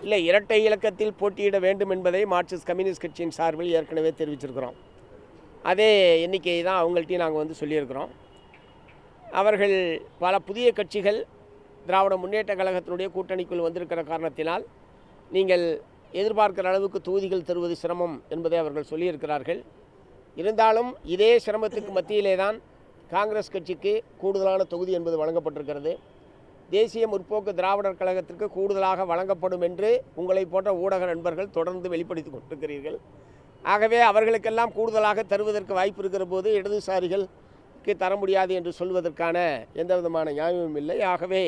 இல்லை, இரட்டை இலக்கத்தில் போட்டியிட வேண்டும் என்பதை மார்க்சிஸ்ட் கம்யூனிஸ்ட் கட்சியின் சார்பில் ஏற்கனவே தெரிவிச்சிருக்கிறோம். அதே எண்ணிக்கையை தான் அவங்கள்ட்டையும் நாங்கள் சொல்லியிருக்கிறோம். அவர்கள் பல புதிய கட்சிகள் திராவிட முன்னேற்ற கழகத்தினுடைய கூட்டணிக்குள் வந்திருக்கிற காரணத்தினால் நீங்கள் எதிர்பார்க்கிற அளவுக்கு தொகுதிகள் தருவது சிரமம் என்பதை அவர்கள் சொல்லியிருக்கிறார்கள். இருந்தாலும் இதே சிரமத்துக்கு மத்தியிலே தான் காங்கிரஸ் கட்சிக்கு கூடுதலான தொகுதி என்பது வழங்கப்பட்டிருக்கிறது. தேசிய முற்போக்கு திராவிடர் கழகத்திற்கு கூடுதலாக வழங்கப்படும் என்று உங்களை போன்ற ஊடக நண்பர்கள் தொடர்ந்து வெளிப்படுத்தி கொண்டிருக்கிறீர்கள். ஆகவே அவர்களுக்கெல்லாம் கூடுதலாக தருவதற்கு வாய்ப்பு இருக்கிற போது இடதுசாரிகளுக்கு தர முடியாது என்று சொல்வதற்கான எந்த விதமான நியாயமும் இல்லை. ஆகவே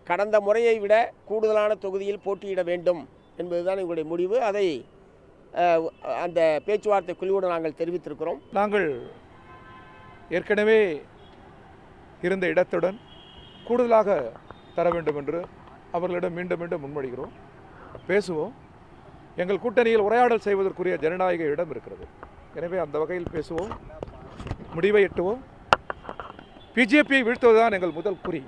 கடந்த முறையை விட கூடுதலான தொகுதியில் போட்டியிட வேண்டும் என்பதுதான் எங்களுடைய முடிவு. அதை அந்த பேச்சுவார்த்தை குழுவோடு நாங்கள் தெரிவித்திருக்கிறோம். நாங்கள் ஏற்கனவே இருந்த இடத்துடன் கூடுதலாக தர வேண்டும் என்று அவர்களிடம் மீண்டும் மீண்டும் முன்மொழிகிறோம். பேசுவோம். எங்கள் கூட்டணியில் உரையாடல் செய்வதற்குரிய ஜனநாயக இடம் இருக்கிறது. எனவே அந்த வகையில் பேசுவோம், முடிவை எட்டுவோம். பிஜேபியை வீழ்த்துவதுதான் எங்கள் முதல் குறி.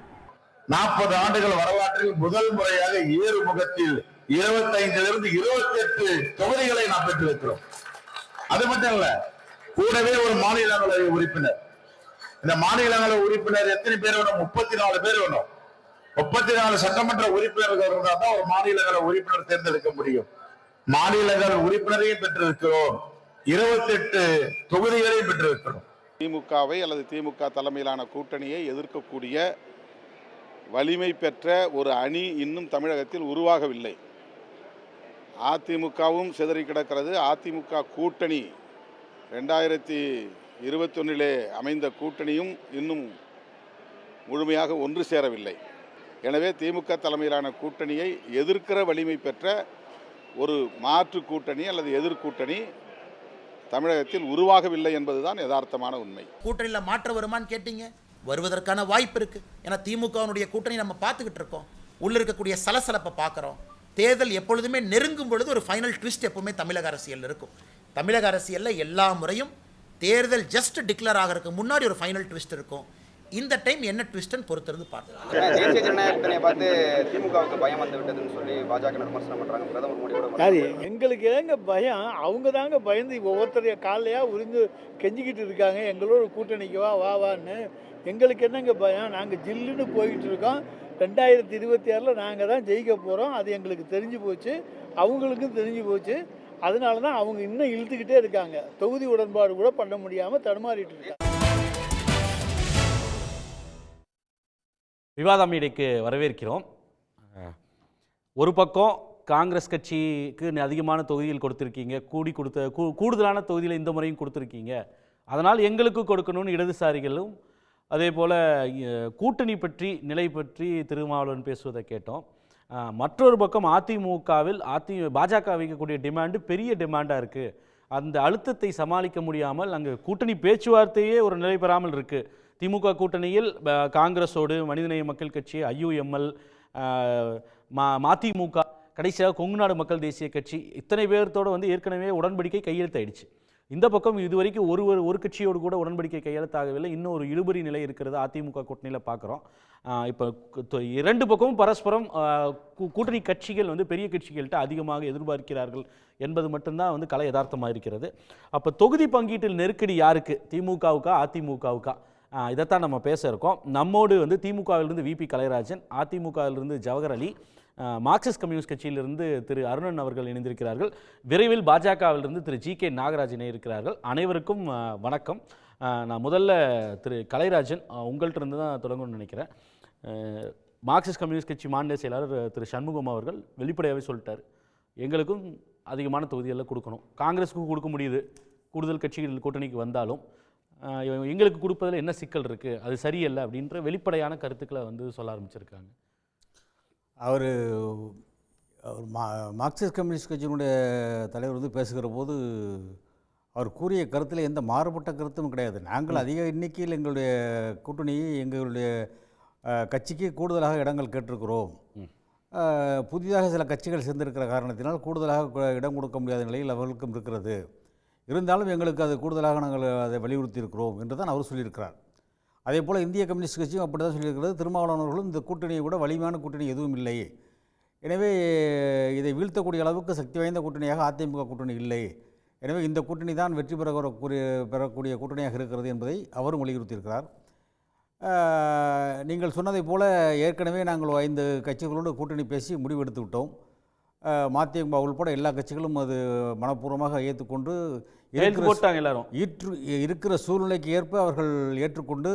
40 ஆண்டுகள் வரலாற்றில் முதல் முறையாக ஏறுமுகத்தில் 25 28 தொகுதிகளை நாம் பெற்றிருக்கிறோம். அது மட்டும் இல்ல, கூடவே ஒரு மாநிலங்களவை உறுப்பினர். இந்த மாநிலங்களவை உறுப்பினர் எத்தனை பேர் வேணும்? 34 பேர் வேணும். 34 சட்டமன்ற உறுப்பினர்கள் இருந்தால் தான் ஒரு மாநிலங்களவை உறுப்பினர் தேர்ந்தெடுக்க முடியும். மாநிலங்களவை உறுப்பினரையும் பெற்றிருக்கிறோம், 28 தொகுதிகளையும் பெற்றிருக்கிறோம். திமுகவை அல்லது திமுக தலைமையிலான கூட்டணியை எதிர்க்கக்கூடிய வலிமை பெற்ற ஒரு அணி இன்னும் தமிழகத்தில் உருவாகவில்லை. அதிமுகவும் சிதறி கிடக்கிறது. அதிமுக கூட்டணி 2021 அமைந்த கூட்டணியும் இன்னும் முழுமையாக ஒன்று சேரவில்லை. எனவே திமுக தலைமையிலான கூட்டணியை எதிர்க்கிற வலிமை பெற்ற ஒரு மாற்று கூட்டணி அல்லது எதிர்கூட்டணி தமிழகத்தில் உருவாகவில்லை என்பதுதான் யதார்த்தமான உண்மை. கூட்டணியில் மாற்றம் வருமானு கேட்டீங்க, வருவதற்கான வாய்ப்பு இருக்கு. ஏன்னா திமுகவினுடைய கூட்டணி நம்ம பார்த்துக்கிட்டு இருக்கோம். உள்ள இருக்கக்கூடிய சலசலப்பை பார்க்குறோம். தேர்தல் எப்பொழுதுமே நெருங்கும் பொழுது ஒரு ஃபைனல் ட்விஸ்ட் எப்பவுமே தமிழக அரசியல் இருக்கும். தமிழக அரசியலில் எல்லா முறையும் தேர்தல் ஜஸ்ட் டிக்ளேர் ஆகிறதுக்கு முன்னாடி ஒரு ஃபைனல் ட்விஸ்ட் இருக்கும். இந்த டைம் என்ன ட்விஸ்ட்னு பொறுத்திருந்து பார்த்துக்கலாம். தேசிய ஜனநாயக கூட்டணியை பார்த்து திமுகவுக்கு பயம் வந்து விட்டதுன்னு சொல்லி பாஜக விமர்சனம் பண்றாங்க. பிரதமர் மோடியோட எங்களுக்கு ஏங்க பயம்? அவங்க தாங்க பயந்து ஒவ்வொருத்தரைய காலையா உறிந்து கெஞ்சிக்கிட்டு இருக்காங்க, எங்களோட கூட்டணிக்கு வா வான்னு. எங்களுக்கு என்னங்க பயம்? நாங்கள் ஜில்லுன்னு போய்கிட்டு இருக்கோம். 2026 நாங்கள் தான் ஜெயிக்க போகிறோம். அது எங்களுக்கு தெரிஞ்சு போச்சு, அவங்களுக்கும் தெரிஞ்சு போச்சு. அதனால தான் அவங்க இன்னும் இழுத்துக்கிட்டே இருக்காங்க. தொகுதி உடன்பாடு கூட பண்ண முடியாமல் தடுமாறிட்டு இருக்காங்க. விவாத மேடைக்கு வரவேற்கிறோம். ஒரு பக்கம் காங்கிரஸ் கட்சிக்கு அதிகமான தொகுதிகள் கொடுத்துருக்கீங்க, கூடுதலான தொகுதியில் இந்த முறையும் கொடுத்துருக்கீங்க, அதனால் எங்களுக்கு கொடுக்கணும்னு இடதுசாரிகளும், அதே போல் கூட்டணி பற்றி நிலை பற்றி திருமாவளவன் பேசுவதை கேட்டோம். மற்றொரு பக்கம் அதிமுகவில் பாஜக வைக்கக்கூடிய டிமாண்டு பெரிய டிமாண்டாக இருக்குது. அந்த அழுத்தத்தை சமாளிக்க முடியாமல் அங்கே கூட்டணி பேச்சுவார்த்தையே ஒரு நிலை பெறாமல் இருக்குது. திமுக கூட்டணியில் காங்கிரஸோடு மனிதநேய மக்கள் கட்சி, ஐயுஎம்எல், மதிமுக, கடைசியாக கொங்குநாடு மக்கள் தேசிய கட்சி, இத்தனை பேர்த்தோடு ஏற்கனவே உடன்படிக்கை கையெழுத்தாயிடுச்சு. இந்த பக்கம் இதுவரைக்கும் ஒரு கட்சியோடு கூட உடன்படிக்கை கையெழுத்தாகவில்லை. இன்னும் ஒரு இழுபறி நிலை இருக்கிறது அதிமுக கூட்டணியில் பார்க்குறோம். இப்போ 2 பக்கமும் பரஸ்பரம் கூட்டணி கட்சிகள் பெரிய கட்சிகள்கிட்ட அதிகமாக எதிர்பார்க்கிறார்கள் என்பது மட்டும்தான் கலை யதார்த்தமாக இருக்கிறது. அப்போ தொகுதி பங்கீட்டில் நெருக்கடி யாருக்கு? திமுகவுக்கா அதிமுகவுக்கா? இதைத்தான் நம்ம பேச இருக்கோம். நம்மோடு திமுகவிலிருந்து விபி கலைராஜன், அதிமுகவிலிருந்து ஜவஹர் அலி, மார்க்சிஸ்ட் கம்யூனிஸ்ட் கட்சியிலிருந்து திரு அருணன் அவர்கள் இணைந்திருக்கிறார்கள். விரைவில் பாஜகவிலிருந்து திரு ஜி.கே. நாகராஜ் இணையிருக்கிறார்கள். அனைவருக்கும் வணக்கம். நான் முதல்ல திரு கலைராஜன் உங்கள்கிட்ட இருந்து தான் தொடங்கணும்னு நினைக்கிறேன். மார்க்சிஸ்ட் கம்யூனிஸ்ட் கட்சி மாநில செயலாளர் திரு சண்முகம் அவர்கள் வெளிப்படையாகவே சொல்லிட்டார், எங்களுக்கும் அதிகமான தொகுதிகளில் கொடுக்கணும், காங்கிரஸுக்கும் கொடுக்க முடியுது, கூடுதல் கட்சிகள் கூட்டணிக்கு வந்தாலும் எங்களுக்கு கொடுப்பதில் என்ன சிக்கல் இருக்குது, அது சரியில்லை அப்படின்ற வெளிப்படையான கருத்துக்களை சொல்ல ஆரம்பிச்சிருக்காங்க. அவர் மார்க்சிஸ்ட் கம்யூனிஸ்ட் கட்சியினுடைய தலைவர் பேசுகிற போது அவர் கூறிய கருத்தில் எந்த மாறுபட்ட கருத்தும் கிடையாது. நாங்கள் அதிக எண்ணிக்கையில் எங்களுடைய கூட்டணியை எங்களுடைய கட்சிக்கு கூடுதலாக இடங்கள் கேட்டிருக்கிறோம். புதிதாக சில கட்சிகள் சேர்ந்திருக்கிற காரணத்தினால் கூடுதலாக இடம் கொடுக்க முடியாத நிலையில் அவர்களுக்கும் இருக்கிறது. இருந்தாலும் எங்களுக்கு அது கூடுதலாக நாங்கள் அதை வலியுறுத்தி இருக்கிறோம் என்று தான் அவர் சொல்லியிருக்கிறார். அதே போல் இந்திய கம்யூனிஸ்ட் கட்சியும் அப்படி தான் சொல்லியிருக்கிறது. திருமாவளவன் அவர்களும் இந்த கூட்டணியை விட வலிமையான கூட்டணி எதுவும் இல்லை எனவே இதை வீழ்த்தக்கூடிய அளவுக்கு சக்தி வாய்ந்த கூட்டணியாக அதிமுக கூட்டணி இல்லை. எனவே இந்த கூட்டணி தான் வெற்றி பெறக்கூடிய கூட்டணியாக இருக்கிறது என்பதை அவரும் வலியுறுத்தியிருக்கிறார். நீங்கள் சொன்னதைப் போல ஏற்கனவே நாங்கள் 5 கட்சிகளோடு கூட்டணி பேசி முடிவெடுத்து விட்டோம். மதிமுக உள்பட எல்லா கட்சிகளும் அது மனப்பூர்வமாக ஏற்றுக்கொண்டு போட்டாங்க. எல்லாரும் இருக்கிற சூழ்நிலைக்கு ஏற்ப அவர்கள் ஏற்றுக்கொண்டு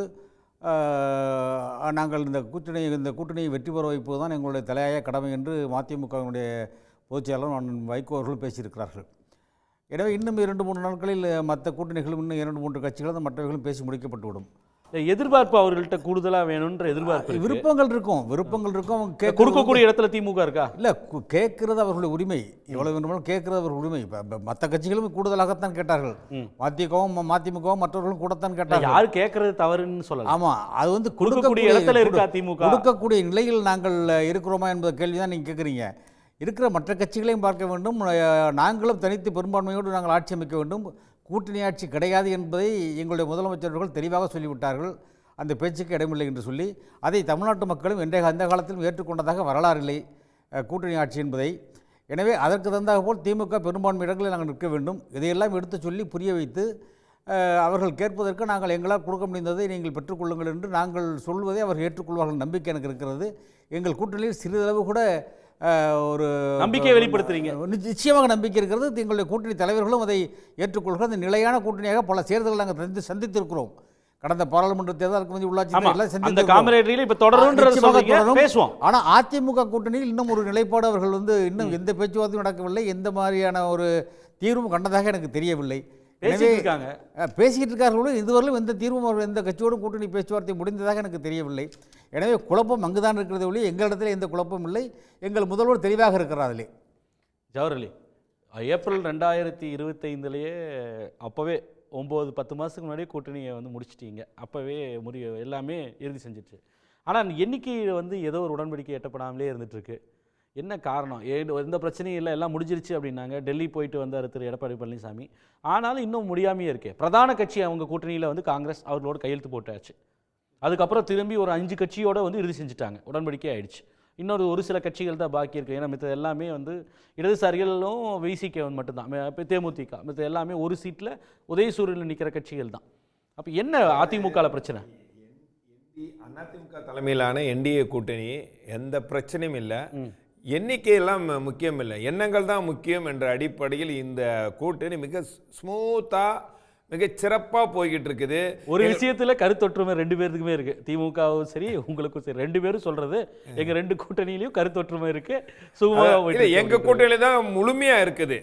நாங்கள் இந்த கூட்டணியை வெற்றி பெற வைப்பது தான் எங்களுடைய தலையாய கடமை என்று மதிமுகவினுடைய பொதுச்செயலாளர் வைகோ அவர்களும் பேசியிருக்கிறார்கள். எனவே இன்னும் 2-3 நாட்களில் மற்ற கூட்டணிகளும் இன்னும் 2-3 கட்சிகளும் மற்றவர்களும் பேசி முடிக்கப்பட்டுவிடும். எதிர்பார்ப்பு அவர்கள்ட்ட கூடுதலாக வேணுன்ற எதிர்பார்ப்பு, விருப்பங்கள் இருக்கும். கொடுக்கக்கூடிய இடத்துல திமுக இருக்கா? இல்லை, கேட்கறது அவர்களுடைய உரிமை. எவ்வளவு வேண்டுமானாலும் கேட்கறது அவர்கள் உரிமை. மற்ற கட்சிகளும் கூடுதலாகத்தான் கேட்டார்கள். மதிமுகவும் மற்றவர்களும் கூடத்தான் கேட்டார்கள். யார் கேட்கறது தவறுன்னு சொல்லலாம். ஆமாம், அது வந்து கொடுக்கக்கூடிய இடத்துல இருக்கா திமுக? கொடுக்கக்கூடிய நிலையில் நாங்கள் இருக்கிறோமா என்பது கேள்வி தான் நீங்கள் கேட்குறீங்க. இருக்கிற மற்ற கட்சிகளையும் பார்க்க வேண்டும். நாங்களும் தனித்து பெரும்பான்மையோடு நாங்கள் ஆட்சி அமைக்க வேண்டும். கூட்டணி ஆட்சி கிடையாது என்பதை எங்களுடைய முதலமைச்சர்கள் தெளிவாக சொல்லிவிட்டார்கள். அந்த பேச்சுக்கு இடமில்லை என்று சொல்லி அதை தமிழ்நாட்டு மக்களும் அந்த காலத்திலும் ஏற்றுக்கொண்டதாக வரலாறு இல்லை கூட்டணி ஆட்சி என்பதை. எனவே அதற்கு தகுந்தாக போல் திமுக பெரும்பான்மை இடங்களில் நாங்கள் நிற்க வேண்டும். இதையெல்லாம் எடுத்து சொல்லி புரிய வைத்து அவர்கள் கேட்பதற்கு நாங்கள் எங்களால் கொடுக்க முடிந்ததை நீங்கள் பெற்றுக்கொள்ளுங்கள் என்று நாங்கள் சொல்வதை அவர்கள் ஏற்றுக்கொள்வார்கள் நம்பிக்கை எனக்கு இருக்கிறது. எங்கள் கூட்டணியில் சிறிதளவு கூட ஒரு நம்பிக்கை வெளிப்படுத்துறீங்க. நிச்சயமாக நம்பிக்கை இருக்கிறது. எங்களுடைய கூட்டணி தலைவர்களும் அதை ஏற்றுக்கொள்கிற அந்த நிலையான கூட்டணியாக பல தேர்தல்கள் நாங்கள் சந்தித்திருக்கிறோம். கடந்த பாராளுமன்ற தேர்தலுக்கு வந்து உள்ளாட்சி பேசுவோம். ஆனால் அதிமுக கூட்டணியில் இன்னும் ஒரு நிலைப்பாடு அவர்கள் வந்து இன்னும் எந்த பேச்சுவார்த்தையும் நடக்கவில்லை. எந்த மாதிரியான ஒரு தீர்வும் கண்டதாக எனக்கு தெரியவில்லை. பேசிக்கிட்டு இருக்கார்களோடு இதுவரையிலும் எந்த தீர்வும் அவர்கள் எந்த கட்சியோடும் கூட்டணி பேச்சுவார்த்தை முடிந்ததாக எனக்கு தெரியவில்லை. எனவே குழப்பம் அங்குதான் இருக்கிறது ஒழி எங்களிடத்தில் எந்த குழப்பம் இல்லை. எங்கள் முதல்வர் தெளிவாக இருக்கிறார். அதிலே ஜவஹர் அலி ஏப்ரல் 2025 அப்போவே 9-10 மாதத்துக்கு முன்னாடியே கூட்டணியை வந்து முடிச்சிட்டிங்க. அப்போவே எல்லாமே இறுதி செஞ்சிச்சு. ஆனால் எண்ணிக்கை வந்து ஏதோ ஒரு உடன்படிக்கை எட்டப்படாமலே இருந்துகிட்ருக்கு. என்ன காரணம்? எந்த பிரச்சனையும் இல்லை, எல்லாம் முடிஞ்சிருச்சு அப்படின்னாங்க. டெல்லி போயிட்டு வந்தார் திரு எடப்பாடி பழனிசாமி. ஆனாலும் இன்னும் முடியாமையே இருக்கே. பிரதான கட்சி அவங்க கூட்டணியில் வந்து காங்கிரஸ் அவர்களோட கையெழுத்து போட்டாச்சு. அதுக்கப்புறம் திரும்பி ஒரு 5 கட்சியோடு வந்து இறுதி செஞ்சுட்டாங்க. உடன்படிக்கை ஆயிடுச்சு. ஒரு சில கட்சிகள் தான் பாக்கி இருக்குது. ஏன்னா மித்த எல்லாமே வந்து இடதுசாரிகளும் விசிகே மட்டும்தான். இப்போ தேமுதிக மித்த எல்லாமே ஒரு சீட்டில் உதயசூரியனில் நிற்கிற கட்சிகள் தான். அப்போ என்ன அதிமுகவில் பிரச்சனை? அதிமுக தலைமையிலான என்டிஏ கூட்டணி எந்த பிரச்சனையும் இல்லை. எண்ணிக்கையெல்லாம் முக்கியம் இல்லை, எண்ணங்கள் தான் முக்கியம் என்ற அடிப்படையில் இந்த கூட்டணி மிக ஸ்மூத்தாக மிகச் சிறப்பாக போய்கிட்டு இருக்குது. ஒரு விஷயத்தில் கருத்தொற்றுமை 2 பேருக்குமே இருக்குது. திமுகவும் சரி உங்களுக்கும் சரி 2 பேரும் சொல்கிறது எங்கள் 2 கூட்டணியிலையும் கருத்தொற்றுமை இருக்குது. எங்கள் கூட்டணியில் தான் முழுமையாக இருக்குது.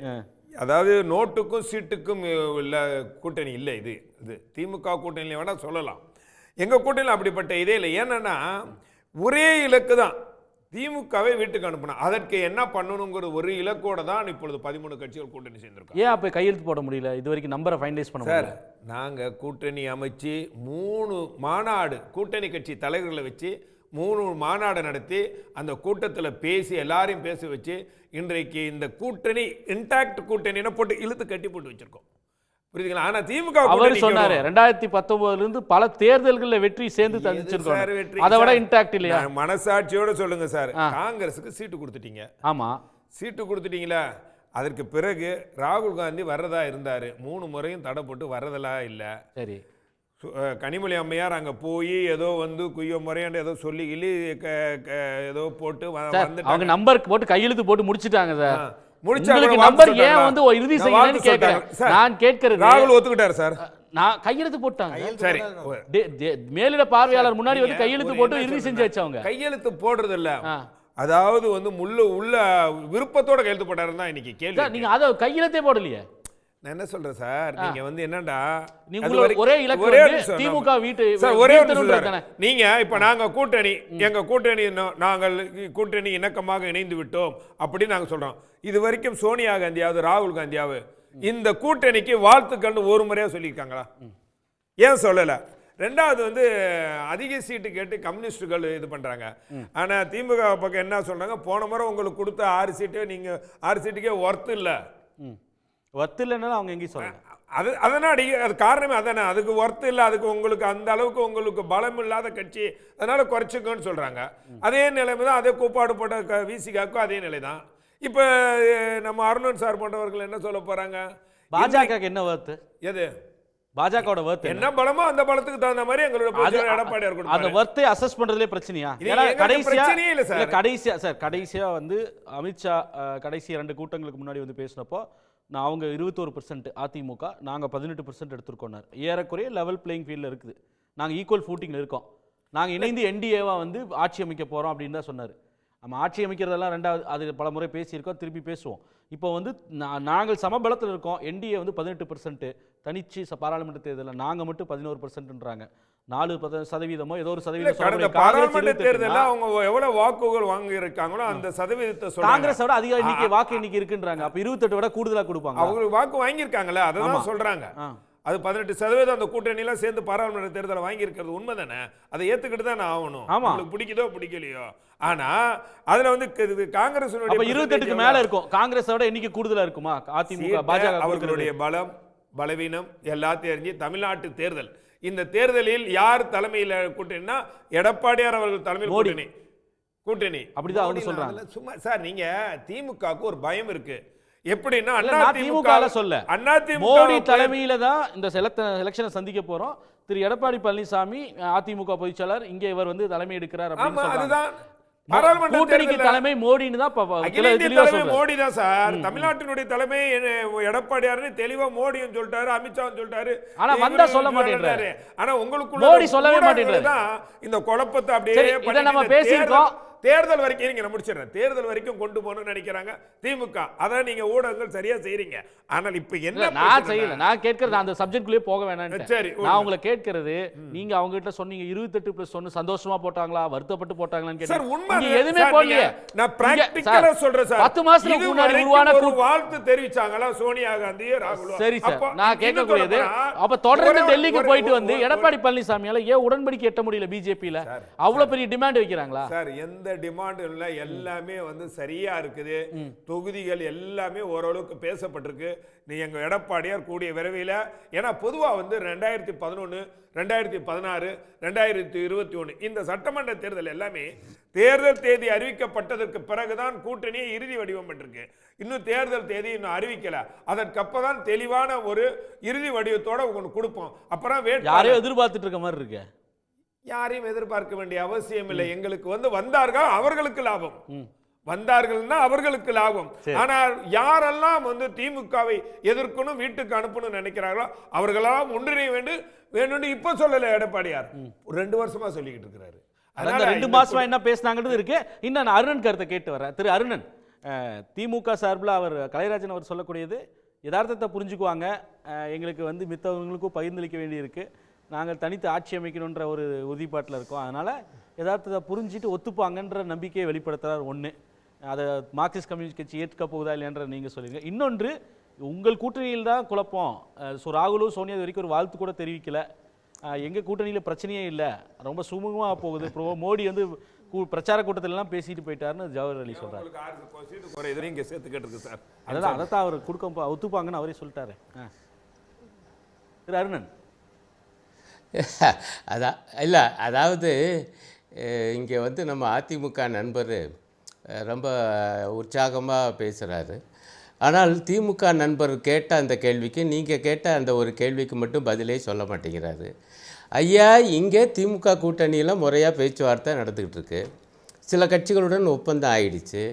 அதாவது நோட்டுக்கும் சீட்டுக்கும் உள்ள கூட்டணி இல்லை. இது திமுக கூட்டணியில் வேணால் சொல்லலாம். எங்கள் கூட்டணியில் அப்படிப்பட்ட இதே இல்லை. ஏன்னா ஒரே இலக்கு தான், திமுகவை வீட்டுக்கு அனுப்பணும். அதற்கு என்ன பண்ணணுங்கிற ஒரு இலக்கோட தான் இப்பொழுது 13 கட்சிகள் கூட்டணி சேர்ந்திருக்கோம். ஏன் அப்போ கையெழுத்து போட முடியல? இது வரைக்கும் நம்பரை ஃபைனலைஸ் பண்ண சார், நாங்கள் கூட்டணி அமைச்சு 3 மாநாடு கூட்டணி கட்சி தலைவர்களை வச்சு 3 மாநாடு நடத்தி அந்த கூட்டத்தில் பேசி எல்லாரையும் பேச வச்சு இன்றைக்கு இந்த கூட்டணி இன்டாக்ட் கூட்டணின்னு போட்டு இழுத்து கட்டி போட்டு வச்சிருக்கோம். புரியுதுங்களா? ஆனா திமுக அவர் சொன்னாரு 2019 பல தேர்தல்களில் வெற்றி சேர்ந்து தந்திச்சிருக்கோம். அதை விட இன்டாக்ட் இல்லையா? மனசாட்சியோட சொல்லுங்க சார். காங்கிரஸுக்கு சீட்டு கொடுத்துட்டீங்க. ஆமா, சீட்டு கொடுத்துட்டீங்களா? அதற்கு பிறகு ராகுல் காந்தி வர்றதா இருந்தாரு. 3 முறையும் தடை போட்டு வர்றதெல்லாம் இல்லை. சரி, கனிமொழி அம்மையார் அங்க போய் ஏதோ வந்து குய்யோ முறையாண்டு ஏதோ சொல்லி ஏதோ போட்டு அவங்க நம்பர் போட்டு கையெழுத்து போட்டு முடிச்சிட்டாங்க சார். கையெழுத்து போட்டாங்க. சரி, மேலிட பார்வையாளர் முன்னாடி வந்து கையெழுத்து போட்டு இறுதி செஞ்சாச்சு. அவங்க கையெழுத்து போடுறது இல்ல, அதாவது வந்து உள்ள விருப்பத்தோட கையெழுத்து போட்டாருன்னு தான் இன்னைக்கு கேள்வி. நீங்க அத கையெழுத்தே போடலையே. நான் என்ன சொல்றேன் சார், நீங்க வந்து என்னடா ஒரே இலக்கு திமுக வீட்டு ஒரே நீங்க இப்ப நாங்க கூட்டணி எங்க கூட்டணி நாங்கள் கூட்டணி இணக்கமாக இணைந்து விட்டோம் அப்படின்னு நாங்க சொல்றோம். இது வரைக்கும் சோனியா காந்தியாவது ராகுல் காந்தியாவது இந்த கூட்டணிக்கு வாழ்த்துக்கள் ஒரு முறையா சொல்லியிருக்காங்களா? ஏன் சொல்லல? ரெண்டாவது வந்து அதிக சீட்டு கேட்டு கம்யூனிஸ்டுகள் இது பண்றாங்க. ஆனா திமுக பக்கம் என்ன சொல்றாங்க, போன முறை உங்களுக்கு கொடுத்த 6 சீட்டு நீங்க 6 சீட்டுக்கே ஒர்த் இல்ல. ஒர்த் இல்லைன்னா அவங்க எங்கேயும் சொல்லலாம். அதனால் அது காரணமே அதானே. அதுக்கு ஒர்த்து இல்லை, அதுக்கு உங்களுக்கு அந்த அளவுக்கு உங்களுக்கு பலம் இல்லாத கட்சி, அதனால குறைச்சிக்கோன்னு சொல்றாங்க. அதே நிலைமை தான் அதே கூப்பாடு போட்ட விசிகாக்கும் அதே நிலை தான். இப்போ நம்ம அருணன் சார் போன்றவர்கள் என்ன சொல்ல போறாங்க? பாஜக என்ன வர்த்து? எது பாஜகவோட வர்த்து என்ன பலமோ அந்த பலத்துக்கு தகுந்த மாதிரி எங்களோட எடப்பாடியார் கொடுப்பாரு. அந்த வர்த்தை அசஸ் பண்றதுலே பிரச்சனையா? கடைசியா வந்து அமித்ஷா கடைசி 2 கூட்டங்களுக்கு முன்னாடி வந்து பேசினப்போ நான் அவங்க 21% அதிமுக, நாங்கள் 18% எடுத்துருக்கோம். ஏறக்குறைய லெவல் பிளேயிங் ஃபீல்டில் இருக்குது, நாங்கள் ஈக்குவல் ஃபூட்டிங்கில் இருக்கோம், நாங்கள் இணைந்து என்டிஏவாக வந்து ஆட்சி அமைக்க போகிறோம் அப்படின்னு தான் சொன்னார். நம்ம ஆட்சி அமைக்கிறதெல்லாம் ரெண்டாவது, அது பல முறை பேசியிருக்கோம், திருப்பி பேசுவோம். இப்போ வந்து நாங்கள் சமபலத்தில் இருக்கோம். என்டிஏ வந்து 18%, தனிச்சு பாராளுமன்ற தேர்தலில் நாங்கள் மட்டும் 11%ன்றாங்க. 4% ஏதோ ஒரு சதவீதம். பாராளுமன்ற தேர்தலில் அவங்க எவ்வளவு வாக்குகள் வாங்கி இருக்காங்களோ அந்த சதவீதத்தை காங்கிரஸோட அதிக எண்ணிக்கை வாக்கு எண்ணிக்கை இருக்குன்றாங்க. அப்ப 28 விட கூடுதலா கொடுப்பாங்க. அவங்களுக்கு வாக்கு வாங்கியிருக்காங்கல்ல, அதான் சொல்றாங்க. அது 18% அந்த கூட்டணியெல்லாம் சேர்ந்து பாராளுமன்ற தேர்தலை வாங்கி இருக்கிறது உண்மை தானே. அதை ஏத்துக்கிட்டு தான் ஆகணும். உங்களுக்கு பிடிக்குதோ பிடிக்கலையோ. ஆனா அதுல வந்து காங்கிரஸ் 28க்கு மேல இருக்கும். காங்கிரஸோட எண்ணிக்கை கூடுதலா இருக்குமா? அதிமுக பாஜக அவர்களுடைய பலம் பலவீனம் எல்லாத்தையும் அறிஞ்சு தமிழ்நாட்டு தேர்தல், இந்த தேர்தலில் யார் தலைமையில் கூட்டணினா எடப்பாடியார் அவர்கள் தலைமையில் கூட்டணி அப்படிதான் அவங்க சொல்றாங்க. சும்மா சார், நீங்க திமுகவுக்கு ஒரு பயம் இருக்கு. எப்படின்னா மோடி தலைமையில தான் இந்த எலெக்ஷனை சந்திக்க போறோம். திரு எடப்பாடி பழனிசாமி அதிமுக பொதுச்செயலாளர், இங்கே இவர் வந்து தலைமை எடுக்கிறார் அப்படின்னு சொல்றாங்க. கூட்டணிக்கு தலைமை மோடின்னு தான் மோடி தான் சார். தமிழ்நாட்டினுடைய தலைமை எடப்பாடியார்னு தெளிவா மோடியும் சொல்லிட்டாரு, அமித்ஷாவும் சொல்லிட்டாரு. ஆனா வந்தா சொல்ல மாட்டேங்கிறாரு. ஆனா உங்களுக்கு மோடி சொல்லவே மாட்டேங்கிறாரு. இந்த குழப்பத்தை அப்படியே நம்ம பேசியிருக்கோம். தேர்தல் வரைக்கும் நீங்க முடிச்சிடுறேன், தேர்தல் வரைக்கும் கொண்டு போகணும்னு நினைக்கிறாங்க திமுக. அதான் நீங்க ஊடகங்கள் சரியா செய்றீங்க. ஆனால் இப்ப என்ன நான் செய்யல, நான் கேட்கறது அந்த சப்ஜெக்ட்குள்ளே போக வேணாம். சரி, நான் உங்களை கேட்கறது, நீங்க அவங்க கிட்ட சொன்னீங்க 28+1 சந்தோஷமா போட்டாங்களா வருத்தப்பட்டு போட்டாங்களான்னு கேட்டீங்க. எதுவுமே போடலையே. நான் பிராக்டிகலா சொல்றேன் சார். 10 மாசத்துக்கு முன்னாடி உருவான வாழ்த்து தெரிவிச்சாங்களா சோனியா காந்தி ராகுல்? சரி சார், நான் கேட்கக்கூடியது, அப்ப தொடர்ந்து டெல்லிக்கு போயிட்டு வந்து எடப்பாடி பழனிசாமியால ஏன் உடன்படிக்கை எட்ட முடியல? பிஜேபியில அவ்வளவு பெரிய டிமாண்ட் வைக்கிறாங்களா சார்? எந்த டிமாண்ட் இல்ல, எல்லாமே வந்து சரியா இருக்குது. தொகுதிகள் எல்லாமே ஓரளவுக்கு பேசப்பட்டிருக்கு. நீ எங்க எடப்பாடியார் கூடிய விரைவில், ஏன்னா பொதுவா வந்து 2011, 2016, 2021 இந்த சட்டமன்ற தேர்தல் எல்லாமே தேர்தல் தேதி அறிவிக்கப்பட்டதற்கு பிறகுதான் கூட்டணியை இறுதி வடிவம் பெற்றிருக்கு. இன்னும் தேர்தல் தேதி இன்னும் அறிவிக்கல. அதற்கப்பதான் தெளிவான ஒரு இறுதி வடிவத்தோட உங்களுக்கு கொடுப்போம். அப்புறம் யாரையும் எதிர்பார்த்துட்டு இருக்க மாதிரி இருக்கு. யாரையும் எதிர்பார்க்க வேண்டிய அவசியம் இல்லை. எங்களுக்கு வந்து வந்தார்கள் அவர்களுக்கு லாபம், வந்தார்கள்னா அவர்களுக்கு லாபம். ஆனால் யாரெல்லாம் வந்து திமுகவை எதிர்க்கணும், வீட்டுக்கு அனுப்பணும் நினைக்கிறார்களோ அவர்களெல்லாம் ஒன்றிணைய வேண்டும். இப்ப சொல்லல எடப்பாடியார், 2 வருஷமா சொல்லிக்கிட்டு இருக்கிறாரு. அதனால 2 மாசமா என்ன பேசினாங்கன்றது இருக்கு. இன்னும் நான் அருணன் கருத்தை கேட்டு வரேன். திரு அருணன், திமுக சார்பில் அவர் கலைராஜன் அவர் சொல்லக்கூடியது யதார்த்தத்தை புரிஞ்சுக்குவாங்க, எங்களுக்கு வந்து மித்தவங்களுக்கும் பகிர்ந்தளிக்க வேண்டியிருக்கு, நாங்கள் தனித்து ஆட்சி அமைக்கணுன்ற ஒரு உறுதிப்பாட்டில் இருக்கோம், அதனால் யதார்த்தத்தை புரிஞ்சுட்டு ஒத்துப்பாங்கன்ற நம்பிக்கையை வெளிப்படுத்துகிறார். ஒன்று, அதை மார்க்சிஸ்ட் கம்யூனிஸ்ட் கட்சி ஏற்க போகுதா இல்லையன்ற நீங்கள் சொல்லுங்க. இன்னொன்று, உங்கள் கூட்டணியில் தான் குழப்பம். ராகுலும் சோனியா வரைக்கும் ஒரு வாழ்த்து கூட தெரிவிக்கல. எங்கள் கூட்டணியில் பிரச்சனையே இல்லை, ரொம்ப சுமூகமாக போகுது. மோடி வந்து பிரச்சார கூட்டத்திலலாம் பேசிட்டு போயிட்டாருன்னு ஜவஹர் அலி சொல்கிறார். அதான் அதைத்தான் அவர் கொடுக்க ஒத்துப்பாங்கன்னு அவரே சொல்லிட்டாரு. திரு அருணன், அதான் இல்லை, அதாவது இங்கே வந்து நம்ம அதிமுக நண்பர் ரொம்ப உற்சாகமாக பேசுகிறாரு. ஆனால் திமுக நண்பர் கேட்ட அந்த கேள்விக்கு, நீங்கள் கேட்ட அந்த ஒரு கேள்விக்கு மட்டும் பதிலே சொல்ல மாட்டேங்கிறாரு. ஐயா, இங்கே திமுக கூட்டணியில் முறையாக பேச்சுவார்த்தை நடந்துக்கிட்டு இருக்கு. சில கட்சிகளுடன் ஒப்பந்தம் ஆயிடுச்சு.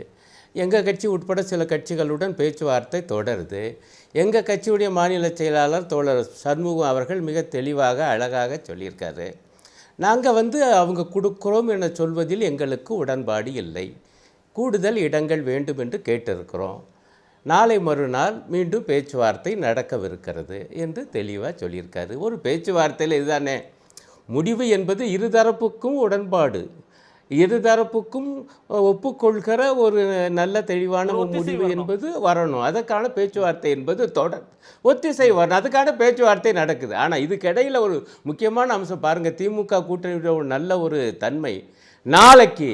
எங்கள் கட்சி உட்பட சில கட்சிகளுடன் பேச்சுவார்த்தை தொடருது. எங்கள் கட்சியுடைய மாநில செயலாளர் தோழர் சண்முகம் அவர்கள் மிக தெளிவாக அழகாக சொல்லியிருக்காரு. நாங்கள் வந்து அவங்க கொடுக்குறோம் என சொல்வதில் எங்களுக்கு உடன்பாடு இல்லை, கூடுதல் இடங்கள் வேண்டும் என்று கேட்டிருக்கிறோம். நாளை மறுநாள் மீண்டும் பேச்சுவார்த்தை நடக்கவிருக்கிறது என்று தெளிவாக சொல்லியிருக்காரு. ஒரு பேச்சுவார்த்தையில் இதுதானே முடிவு என்பது இருதரப்புக்கும் உடன்பாடு, இருதரப்புக்கும் ஒப்புக்கொள்கிற ஒரு நல்ல தெளிவான முடிவு என்பது வரணும். அதற்கான பேச்சுவார்த்தை என்பது தொடர் ஒத்திசை வரணும். அதுக்கான பேச்சுவார்த்தை நடக்குது. ஆனால் இதுக்கிடையில் ஒரு முக்கியமான அம்சம் பாருங்கள், திமுக கூட்டணியோட ஒரு நல்ல ஒரு தன்மை, நாளைக்கு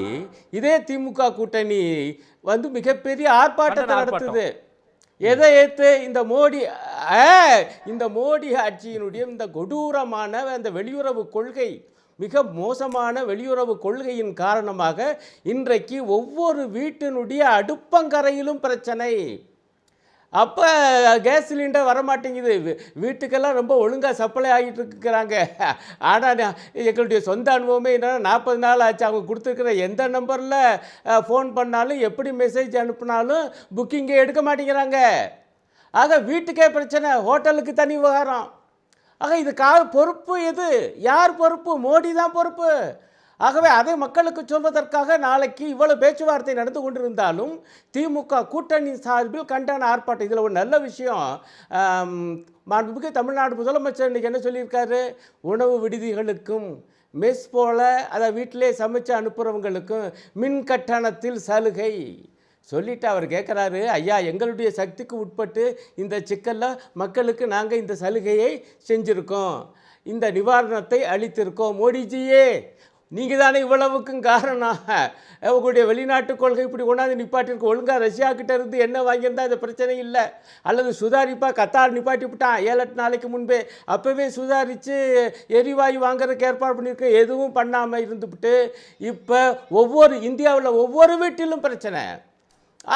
இதே திமுக கூட்டணி வந்து மிகப்பெரிய ஆர்ப்பாட்டத்தை நடத்துது. எதை ஏற்று? இந்த மோடி இந்த மோடி ஆட்சியினுடைய இந்த கொடூரமான அந்த வெளியுறவு கொள்கை, மிக மோசமான வெளியுறவு கொள்கையின் காரணமாக இன்றைக்கு ஒவ்வொரு வீட்டினுடைய அடுப்பங்கரையிலும் பிரச்சனை. அப்போ கேஸ் சிலிண்டர் வரமாட்டேங்குது, வீட்டுக்கெல்லாம் ரொம்ப ஒழுங்காக சப்ளை ஆகிட்டு இருக்கிறாங்க. ஆனால் எங்களுடைய சொந்த அனுபவமே என்னன்னா 40 நாள் ஆச்சு. அவங்க கொடுத்துருக்குற எந்த நம்பரில் ஃபோன் பண்ணாலும் எப்படி மெசேஜ் அனுப்புனாலும் புக்கிங்கே எடுக்க மாட்டேங்கிறாங்க. ஆக வீட்டுக்கே பிரச்சனை, ஹோட்டலுக்கு தனி விவகாரம். ஆக இதுக்காக பொறுப்பு எது? யார் பொறுப்பு? மோடி தான் பொறுப்பு. ஆகவே அதை மக்களுக்கு சொல்வதற்காக நாளைக்கு இவ்வளவு பேச்சுவார்த்தை நடந்து கொண்டிருந்தாலும் திமுக கூட்டணி சார்பில் கண்டன ஆர்ப்பாட்டம். இதில் ஒரு நல்ல விஷயம், மாண்புமிகு தமிழ்நாடு முதலமைச்சர் இன்றைக்கி என்ன சொல்லியிருக்காரு? உணவு விடுதிகளுக்கும் மெஸ் போல் அதை வீட்டிலே சமைச்சு அனுப்புகிறவங்களுக்கும் மின் கட்டணத்தில் சலுகை சொல்லிட்டு அவர் கேட்குறாரு, ஐயா எங்களுடைய சக்திக்கு உட்பட்டு இந்த சிக்கலில் மக்களுக்கு நாங்கள் இந்த சலுகையை செஞ்சுருக்கோம், இந்த நிவாரணத்தை அளித்திருக்கோம். மோடிஜியே நீங்கள் தானே இவ்வளவுக்கும் காரணம். உங்களுடைய வெளிநாட்டு கொள்கை இப்படி கொண்டாந்து நிப்பாட்டிருக்கு. ஒழுங்காக ரஷ்யாக்கிட்ட இருந்து என்ன வாங்கியிருந்தா இந்த பிரச்சனை இல்லை. அல்லது சுதாரிப்பாக கத்தார் நிப்பாட்டி விட்டான் 7-8 நாளைக்கு முன்பே. அப்போவே சுதாரித்து எரிவாயு வாங்குறதுக்கு ஏற்பாடு பண்ணியிருக்க, எதுவும் பண்ணாமல் இருந்துவிட்டு இப்போ இந்தியாவில் ஒவ்வொரு வீட்டிலும் பிரச்சனை.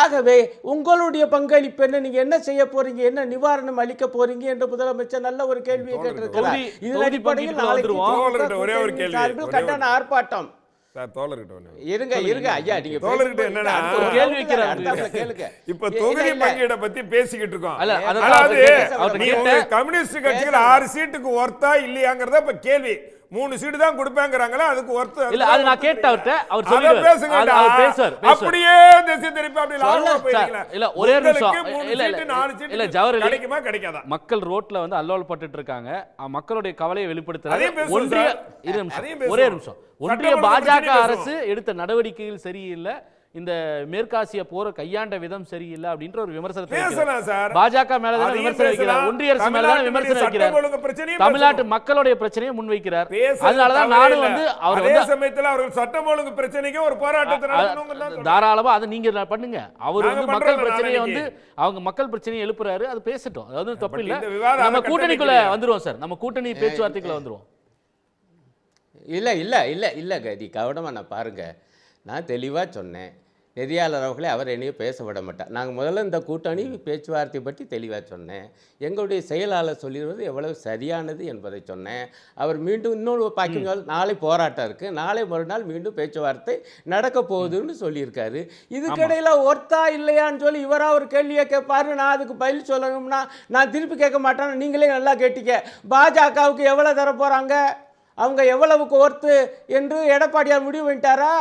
ஆகவே உங்களுடைய பங்களிப்பு என்ன? நீங்க என்ன செய்ய போறீங்க? என்ன நிவாரணம் அளிக்க போறீங்க என்று முதலமைச்சர் நல்ல ஒரு கேள்வியை கேட்டிருக்கிறார். இதன் அடிப்படையில் நாளைக்கு கண்டன ஆர்ப்பாட்டம். இருங்க ஐயா, நீங்க இப்ப தொகுதி பங்கீட பத்தி பேசிக்கிட்டு இருக்கோம். அதாவது கம்யூனிஸ்ட் கட்சிகள் 6 சீட்டுக்கு ஒர்த்தா இல்லையாங்கிறத இப்ப கேள்வி. 3 சீட்டு தான் கொடுப்பாங்கறாங்களா, அதுக்கு ஒர்த்து இல்ல. அது நான் கேட்ட அவர் சொல்லுங்க, அவர் பேசுவார். அப்படியே திசை திருப்பி அப்படி லாபமா போயிடுறீங்களா? இல்ல ஒரே நிமிஷம், இல்ல ஜவஹர் கிடைக்குமா கிடைக்காதா? மக்கள் ரோட்ல வந்து அல்லோலப்பட்டுட்டு இருக்காங்க. மக்களுடைய கவலையை வெளிப்படுத்துறாங்க. ஒரே நிமிஷம், ஒன்றிய பாஜக அரசு எடுத்த நடவடிக்கைகள் சரியில்லை, இந்த மேற்காசிய போற கையாண்ட விதம் சரியில்லை அப்படின்ற ஒரு விமர்சனத்தை பாஜக மேல தான் விமர்சனம் வைக்கிறார். ஒன்றிய அரசு மேல தான் விமர்சனம் வைக்கிறார். தமிழ்நாட்டு மக்களுடைய பிரச்சனையை முன்வைக்கிறார். அதனாலதான் நானும் வந்து அவர் அதே சமயத்துல அவர்கள் சட்டம் ஒழுங்கு பிரச்சனைக்கு ஒரு போராட்டத்தை தாராளமா அதை நீங்க பண்ணுங்க. அவர் வந்து மக்கள் பிரச்சனையை வந்து அவங்க மக்கள் பிரச்சனையை எழுப்புறாரு, அது பேசட்டும், அதாவது தப்பு இல்ல. நம்ம கூட்டணிக்குள்ள வந்துருவோம் சார், நம்ம கூட்டணி பேச்சுவார்த்தைக்குள்ள வந்துருவோம். இல்ல கதி கவனமா நான் பாருங்க, நான் தெளிவாக சொன்னேன். நெறியாளர் அவர்களே அவர் என்னையும் பேச விட மாட்டார். நாங்கள் முதல்ல இந்த கூட்டணி பேச்சுவார்த்தை பற்றி தெளிவாக சொன்னேன். எங்களுடைய செயலாளர் சொல்லிடுவது எவ்வளவு சரியானது என்பதை சொன்னேன். அவர் மீண்டும் இன்னொரு பாக்கிங்கள் நாளை போராட்டம் இருக்குது, நாளை மறுநாள் மீண்டும் பேச்சுவார்த்தை நடக்க போகுதுன்னு சொல்லியிருக்காரு. இதுக்கிடையில் ஒர்த்தா இல்லையான்னு சொல்லி இவராக ஒரு கேள்வியை கேட்பாரு, நான் அதுக்கு பதில் சொல்லணும்னா நான் திருப்பி கேட்க மாட்டேன். நீங்களே நல்லா கேட்டீங்க, பாஜகவுக்கு எவ்வளோ தர போகிறாங்க, அவங்க எவ்வளவுக்கு ஒர்த்து என்று எடப்பாடியார் முடிவு பண்ணிட்டாரா?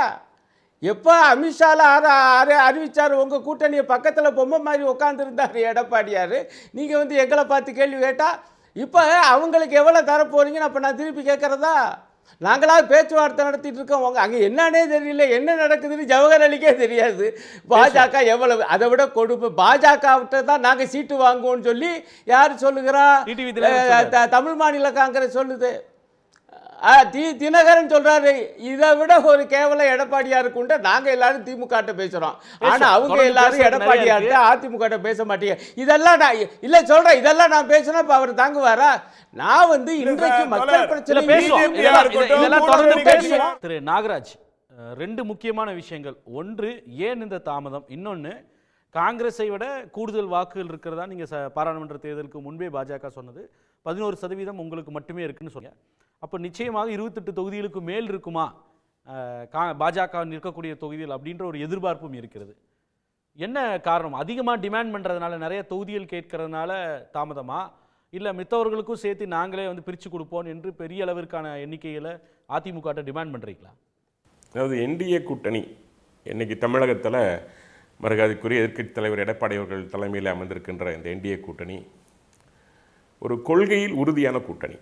எப்போ அமித்ஷால அறிவிச்சார் உங்கள் கூட்டணியை பக்கத்தில் பொம்மை மாதிரி உட்காந்துருந்தார் எடப்பாடியார். நீங்கள் வந்து எங்களை பார்த்து கேள்வி கேட்டால் இப்போ அவங்களுக்கு எவ்வளோ தர போகிறீங்கன்னு அப்போ நான் திருப்பி கேட்குறதா? நாங்களாக பேச்சுவார்த்தை நடத்திட்டு இருக்கோம். அங்கே என்னன்னே தெரியல, என்ன நடக்குதுன்னு ஜவஹர் அலிக்கே தெரியாது. பாஜக எவ்வளவு, அதை விட கொடுப்பு பாஜகவிட்ட தான் நாங்கள் சீட்டு வாங்குவோம்னு சொல்லி யார் சொல்லுகிறா? தமிழ் மாநில காங்கிரஸ் சொல்லுது. தினகரன் சொல்றாரு, இதை விட ஒரு கேவலம் எடப்பாடியாருக்கு உண்டு. நாங்க எல்லாரும் திமுக பேசுறோம், ஆனா அவங்க எல்லாரும் எடப்பாடியார்ட்ட அதிமுக பேச மாட்டீங்க. இதெல்லாம் நான் இல்ல சொல்றேன், இதெல்லாம் நான் பேசினா இப்ப அவர் தாங்குவாரா? நான் வந்து இன்றைக்கு மக்கள் பிரச்சனை திரு நாகராஜ், 2 முக்கியமான விஷயங்கள். ஒன்று, ஏன் இந்த தாமதம்? இன்னொன்னு, காங்கிரஸை விட கூடுதல் வாக்குகள் இருக்கிறதா நீங்க பாராளுமன்ற தேர்தலுக்கு முன்பே பாஜக சொன்னது. 11% உங்களுக்கு மட்டுமே இருக்குன்னு சொன்னீங்க. அப்போ நிச்சயமாக 28 தொகுதிகளுக்கு மேல் இருக்குமா பாஜக நிற்கக்கூடிய தொகுதிகள் அப்படின்ற ஒரு எதிர்பார்ப்பும் இருக்கிறது. என்ன காரணம்? அதிகமாக டிமாண்ட் பண்ணுறதுனால, நிறைய தொகுதிகள் கேட்கறதுனால தாமதமா, இல்லை மித்தவர்களுக்கும் சேர்த்து நாங்களே வந்து பிரித்து கொடுப்போம் என்று பெரிய அளவிற்கான எண்ணிக்கையில் அதிமுக டிமாண்ட் பண்ணுறீங்களா? அதாவது என்டிஏ கூட்டணி இன்னைக்கு தமிழகத்தில் மரியாதைக்குரிய எதிர்க்கட்சி தலைவர் எடப்பாடி அவர்கள் தலைமையில் அமர்ந்திருக்கின்ற இந்த என்டிஏ கூட்டணி ஒரு கொள்கையில் உறுதியான கூட்டணி,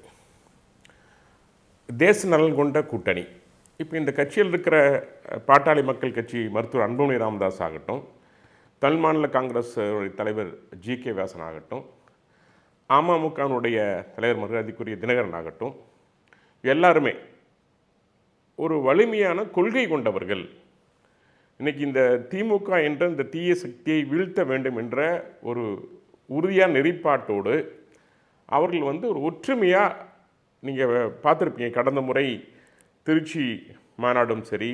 தேச நலன் கொண்ட கூட்டணி. இப்போ இந்த கட்சியில் இருக்கிற பாட்டாளி மக்கள் கட்சி மருத்துவர் அன்புமணி ராமதாஸ் ஆகட்டும், தமிழ் மாநில காங்கிரஸ் தலைவர் ஜி.கே. வாசன் ஆகட்டும், அமமுகனுடைய தலைவர் மரியாதைக்குரிய தினகரன் ஆகட்டும், எல்லாருமே ஒரு வலிமையான கொள்கை கொண்டவர்கள். இன்றைக்கி இந்த திமுக என்ற இந்த தீய சக்தியை வீழ்த்த வேண்டும் என்ற ஒரு உறுதியான நெறிப்பாட்டோடு அவர்கள் வந்து ஒரு ஒற்றுமையாக, நீங்கள் பார்த்துருப்பீங்க கடந்த முறை திருச்சி மாநாடும் சரி,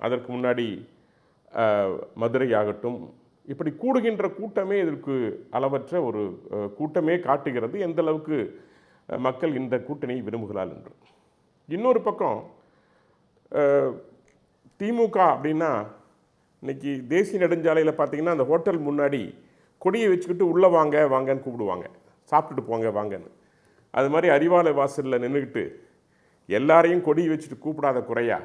அதற்கு முன்னாடி மதுரை ஆகட்டும், இப்படி கூடுகின்ற கூட்டமே இதற்கு அளவற்ற ஒரு கூட்டமே காட்டுகிறது எந்த அளவுக்கு மக்கள் இந்த கூட்டணியை விரும்புகிறார்கள் என்று. இன்னொரு பக்கம் திமுக அப்படின்னா இன்னைக்கு தேசிய நெடுஞ்சாலையில் பார்த்தீங்கன்னா அந்த ஹோட்டல் முன்னாடி கொடியை வச்சுக்கிட்டு உள்ளே வாங்க வாங்கன்னு கூப்பிடுவாங்க, சாப்பிட்டுட்டு போங்க வாங்கன்னு. அது மாதிரி அறிவாலய வாசலில் நின்றுக்கிட்டு எல்லாரையும் கொடி வச்சுட்டு கூப்பிடாத குறையா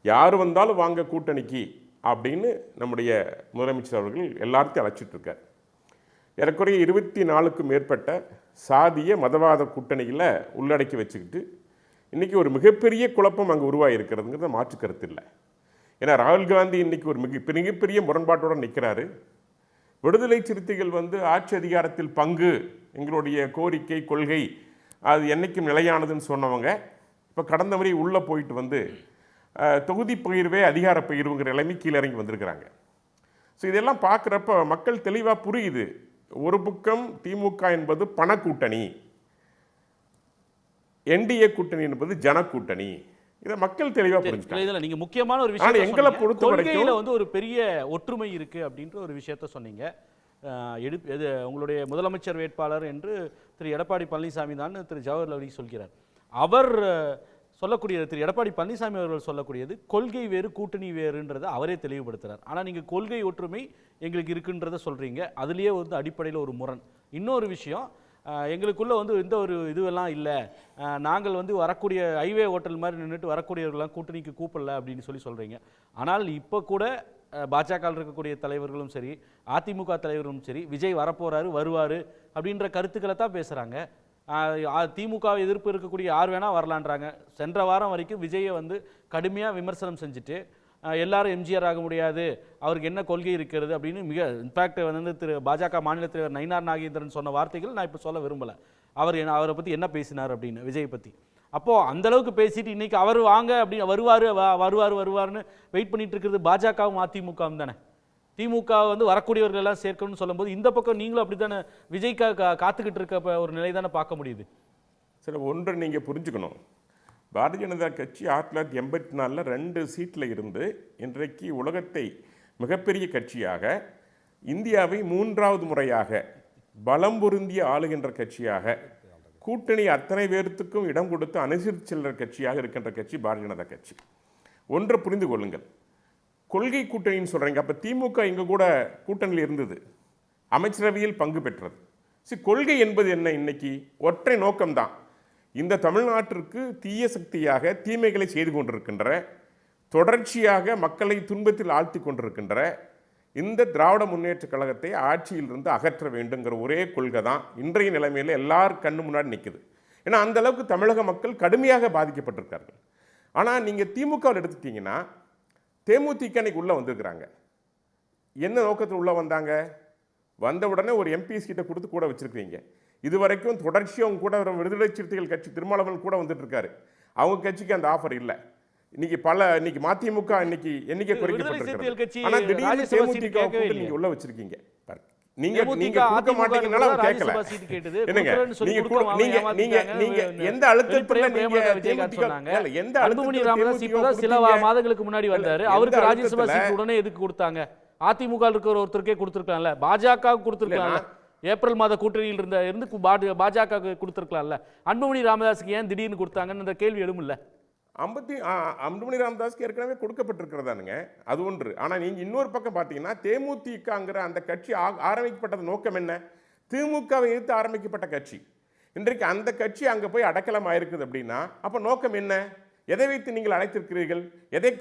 யார் வந்தாலும் வாங்க கூட்டணிக்கு அப்படின்னு நம்முடைய முதலமைச்சர் அவர்கள் எல்லாத்தையும் அழைச்சிட்ருக்கார். ஏறக்குறைய 24க்கும் மேற்பட்ட சாதிய மதவாத கூட்டணிகளை உள்ளடக்கி வச்சுக்கிட்டு இன்றைக்கி ஒரு மிகப்பெரிய குழப்பம் அங்கே உருவாகிருக்கிறதுங்கிறத மாற்று கருத்து இல்லை. ஏன்னா ராகுல் காந்தி இன்றைக்கி ஒரு மிகப்பெரிய முரண்பாட்டோடு நிற்கிறாரு. விடுதலை சிறுத்தைகள் வந்து ஆட்சி அதிகாரத்தில் பங்கு, எங்களுடைய கோரிக்கை கொள்கை அது என்றைக்கும் நிலையானதுன்னு சொன்னவங்க இப்போ கடந்த முறை உள்ளே போயிட்டு வந்து தொகுதி பகிர்வே அதிகார பகிர்வுங்கிற நிலைமை கீழே இறங்கி வந்திருக்கிறாங்க. ஸோ இதெல்லாம் பார்க்குறப்ப மக்கள் தெளிவாக புரியுது. ஒரு பக்கம் திமுக என்பது பணக்கூட்டணி, என்டிஏ கூட்டணி என்பது ஜனக்கூட்டணி. இதை மக்கள் தெளிவாக புரிஞ்சுட்டாங்க. இதில் நீங்கள் முக்கியமான ஒரு விஷயம் எங்களை பொறுத்த வரைக்கும் வந்து ஒரு பெரிய ஒற்றுமை இருக்குது அப்படின்ற ஒரு விஷயத்த சொன்னீங்க. உங்களுடைய முதலமைச்சர் வேட்பாளர் என்று திரு எடப்பாடி பழனிசாமி தான் திரு ஜவஹர் லவலி சொல்கிறார். அவர் சொல்லக்கூடியது, திரு எடப்பாடி பழனிசாமி அவர்கள் சொல்லக்கூடியது கொள்கை வேறு கூட்டணி வேறுன்றதை அவரே தெளிவுபடுத்துகிறார். ஆனால் நீங்கள் கொள்கை ஒற்றுமை எங்களுக்கு இருக்குன்றதை சொல்கிறீங்க, அதுலேயே வந்து அடிப்படையில் ஒரு முரண். இன்னொரு விஷயம், எங்களுக்குள்ளே வந்து எந்த ஒரு இதுவெல்லாம் இல்லை, நாங்கள் வந்து வரக்கூடிய ஹைவே ஹோட்டல் மாதிரி நின்றுட்டு வரக்கூடியவர்கள்லாம் கூட்டணிக்கு கூப்பிடல அப்படின்னு சொல்கிறீங்க. ஆனால் இப்போ கூட பாஜக இருக்கக்கூடிய தலைவர்களும் சரி, அதிமுக தலைவர்களும் சரி, விஜய் வரப்போகிறாரு வருவார் அப்படின்ற கருத்துக்களை தான் பேசுகிறாங்க. திமுக எதிர்ப்பு இருக்கக்கூடிய யார் வேணால் வரலான்றாங்க. சென்ற வாரம் வரைக்கும் விஜயை வந்து கடுமையாக விமர்சனம் செஞ்சுட்டு எல்லாரும் எம்ஜிஆர் ஆக முடியாது, அவருக்கு என்ன கொள்கை இருக்கிறது அப்படின்னு இன்ஃபேக்ட் வந்து திரு பாஜக மாநில தலைவர் நயினார் நாகேந்திரன் சொன்ன வார்த்தைகள் நான் இப்போ சொல்ல விரும்பலை. அவரை பற்றி என்ன பேசினார் அப்படின்னு, விஜய் பற்றி. அப்போது அந்தளவுக்கு பேசிட்டு இன்றைக்கி அவர் வாங்க அப்படின்னு வருவார்னு வெயிட் பண்ணிட்டு இருக்கிறது பாஜகவும் அதிமுகவும் தானே. திமுக வந்து வரக்கூடியவர்கள் எல்லாம் சேர்க்கணும்னு சொல்லும்போது இந்த பக்கம் நீங்களும் அப்படி தானே விஜய்க்காக காத்துக்கிட்டு இருக்க ஒரு நிலை தானே பார்க்க முடியுது. சரி, ஒன்று நீங்கள் புரிஞ்சுக்கணும். பாரதிய ஜனதா கட்சி 1984 2 சீட்டில் இருந்து இன்றைக்கு உலகத்தை மிகப்பெரிய கட்சியாக, இந்தியாவை 3வது முறையாக பலம் பொருந்திய ஆளுகின்ற கட்சியாக, கூட்டணி அத்தனை பேர்த்துக்கும் இடம் கொடுத்து அனுசரித்து செல்கிற கட்சியாக இருக்கின்ற கட்சி பாரதிய ஜனதா கட்சி. ஒன்றை புரிந்து கொள்ளுங்கள், கொள்கை கூட்டணின்னு சொல்கிறீங்க. அப்போ திமுக எங்கள் கூட கூட்டணியில் இருந்தது, அமைச்சரவையில் பங்கு பெற்றது. கொள்கை என்பது என்ன? இன்னைக்கு ஒற்றை நோக்கம்தான், இந்த தமிழ்நாட்டிற்கு தீய சக்தியாக தீமைகளை செய்து கொண்டிருக்கின்ற, தொடர்ச்சியாக மக்களை துன்பத்தில் ஆழ்த்தி கொண்டிருக்கின்ற இந்த திராவிட முன்னேற்ற கழகத்தை ஆட்சியிலிருந்து அகற்ற வேண்டுங்கிற ஒரே கொள்கை தான் இன்றைய நிலைமையில் எல்லார் கண்ணு முன்னாடி நிற்குது. ஏன்னா அந்த அளவுக்கு தமிழக மக்கள் கடுமையாக பாதிக்கப்பட்டிருக்கார்கள். ஆனால் நீங்கள் திமுகவில் எடுத்துட்டீங்கன்னா தேமுதிக அன்னைக்கு உள்ளே வந்திருக்கிறாங்க. என்ன நோக்கத்தில் உள்ளே வந்தாங்க? வந்த உடனே ஒரு எம்பி சீட்டை கொடுத்து கூட வச்சுருக்கீங்க. இது வரைக்கும் தொடர்ச்சியாக அவங்க கூட விடுதலை சிறுத்தைகள் கட்சி திருமாவளவன் கூட வந்துட்டு இருக்காரு. அவங்க கட்சிக்கு அந்த ஆஃபர் இல்லை. இன்னைக்கு மதிமுக இன்னைக்கு எண்ணிக்கை குறைக்கப்பட்டிருக்கு. ஆனால் திடீர்னு தேமுதிக நீங்க உள்ள வச்சிருக்கீங்க. நீங்க கொடுக்க மாட்டீங்கனால அவங்க கேட்கல. என்னங்க நீங்க எந்த அழுத்தத்துல எந்த அழுத்தத்துல சில மாதங்களுக்கு முன்னாடி வந்தாரு, அவருக்கு ராஜ்யசபா சீட் உடனே எதுக்கு கொடுத்தாங்க? அதிமுக இருக்கிற ஒருத்தருக்கே கொடுத்துருக்கலாம்ல, பாஜக கொடுத்துருக்கலாம்ல, ஏப்ரல் மாத கூட்டணியில் இருந்து பாஜக கொடுத்துருக்கலாம்ல, அன்புமணி ராமதாஸுக்கு ஏன் திடீர்னு கொடுத்தாங்கன்னு அந்த கேள்வி எழுமில்ல. அன்புமணி ராமதாஸ்க்கு ஏற்கனவே கொடுக்கப்பட்டிருக்கிறதானுங்க, அது ஒன்று. ஆனால் நீங்கள் இன்னொரு பக்கம் பார்த்தீங்கன்னா தேமுதிகங்கிற அந்த கட்சி ஆரம்பிக்கப்பட்டது நோக்கம் என்ன? திமுகவை எதிர்த்து ஆரம்பிக்கப்பட்ட கட்சி. இன்றைக்கு அந்த கட்சி அங்கே போய் அடக்கலம் ஆயிருக்குது அப்படின்னா அப்போ நோக்கம் என்ன? எதை வைத்து நீங்கள் அழைத்திருக்கிறீர்கள்? எதை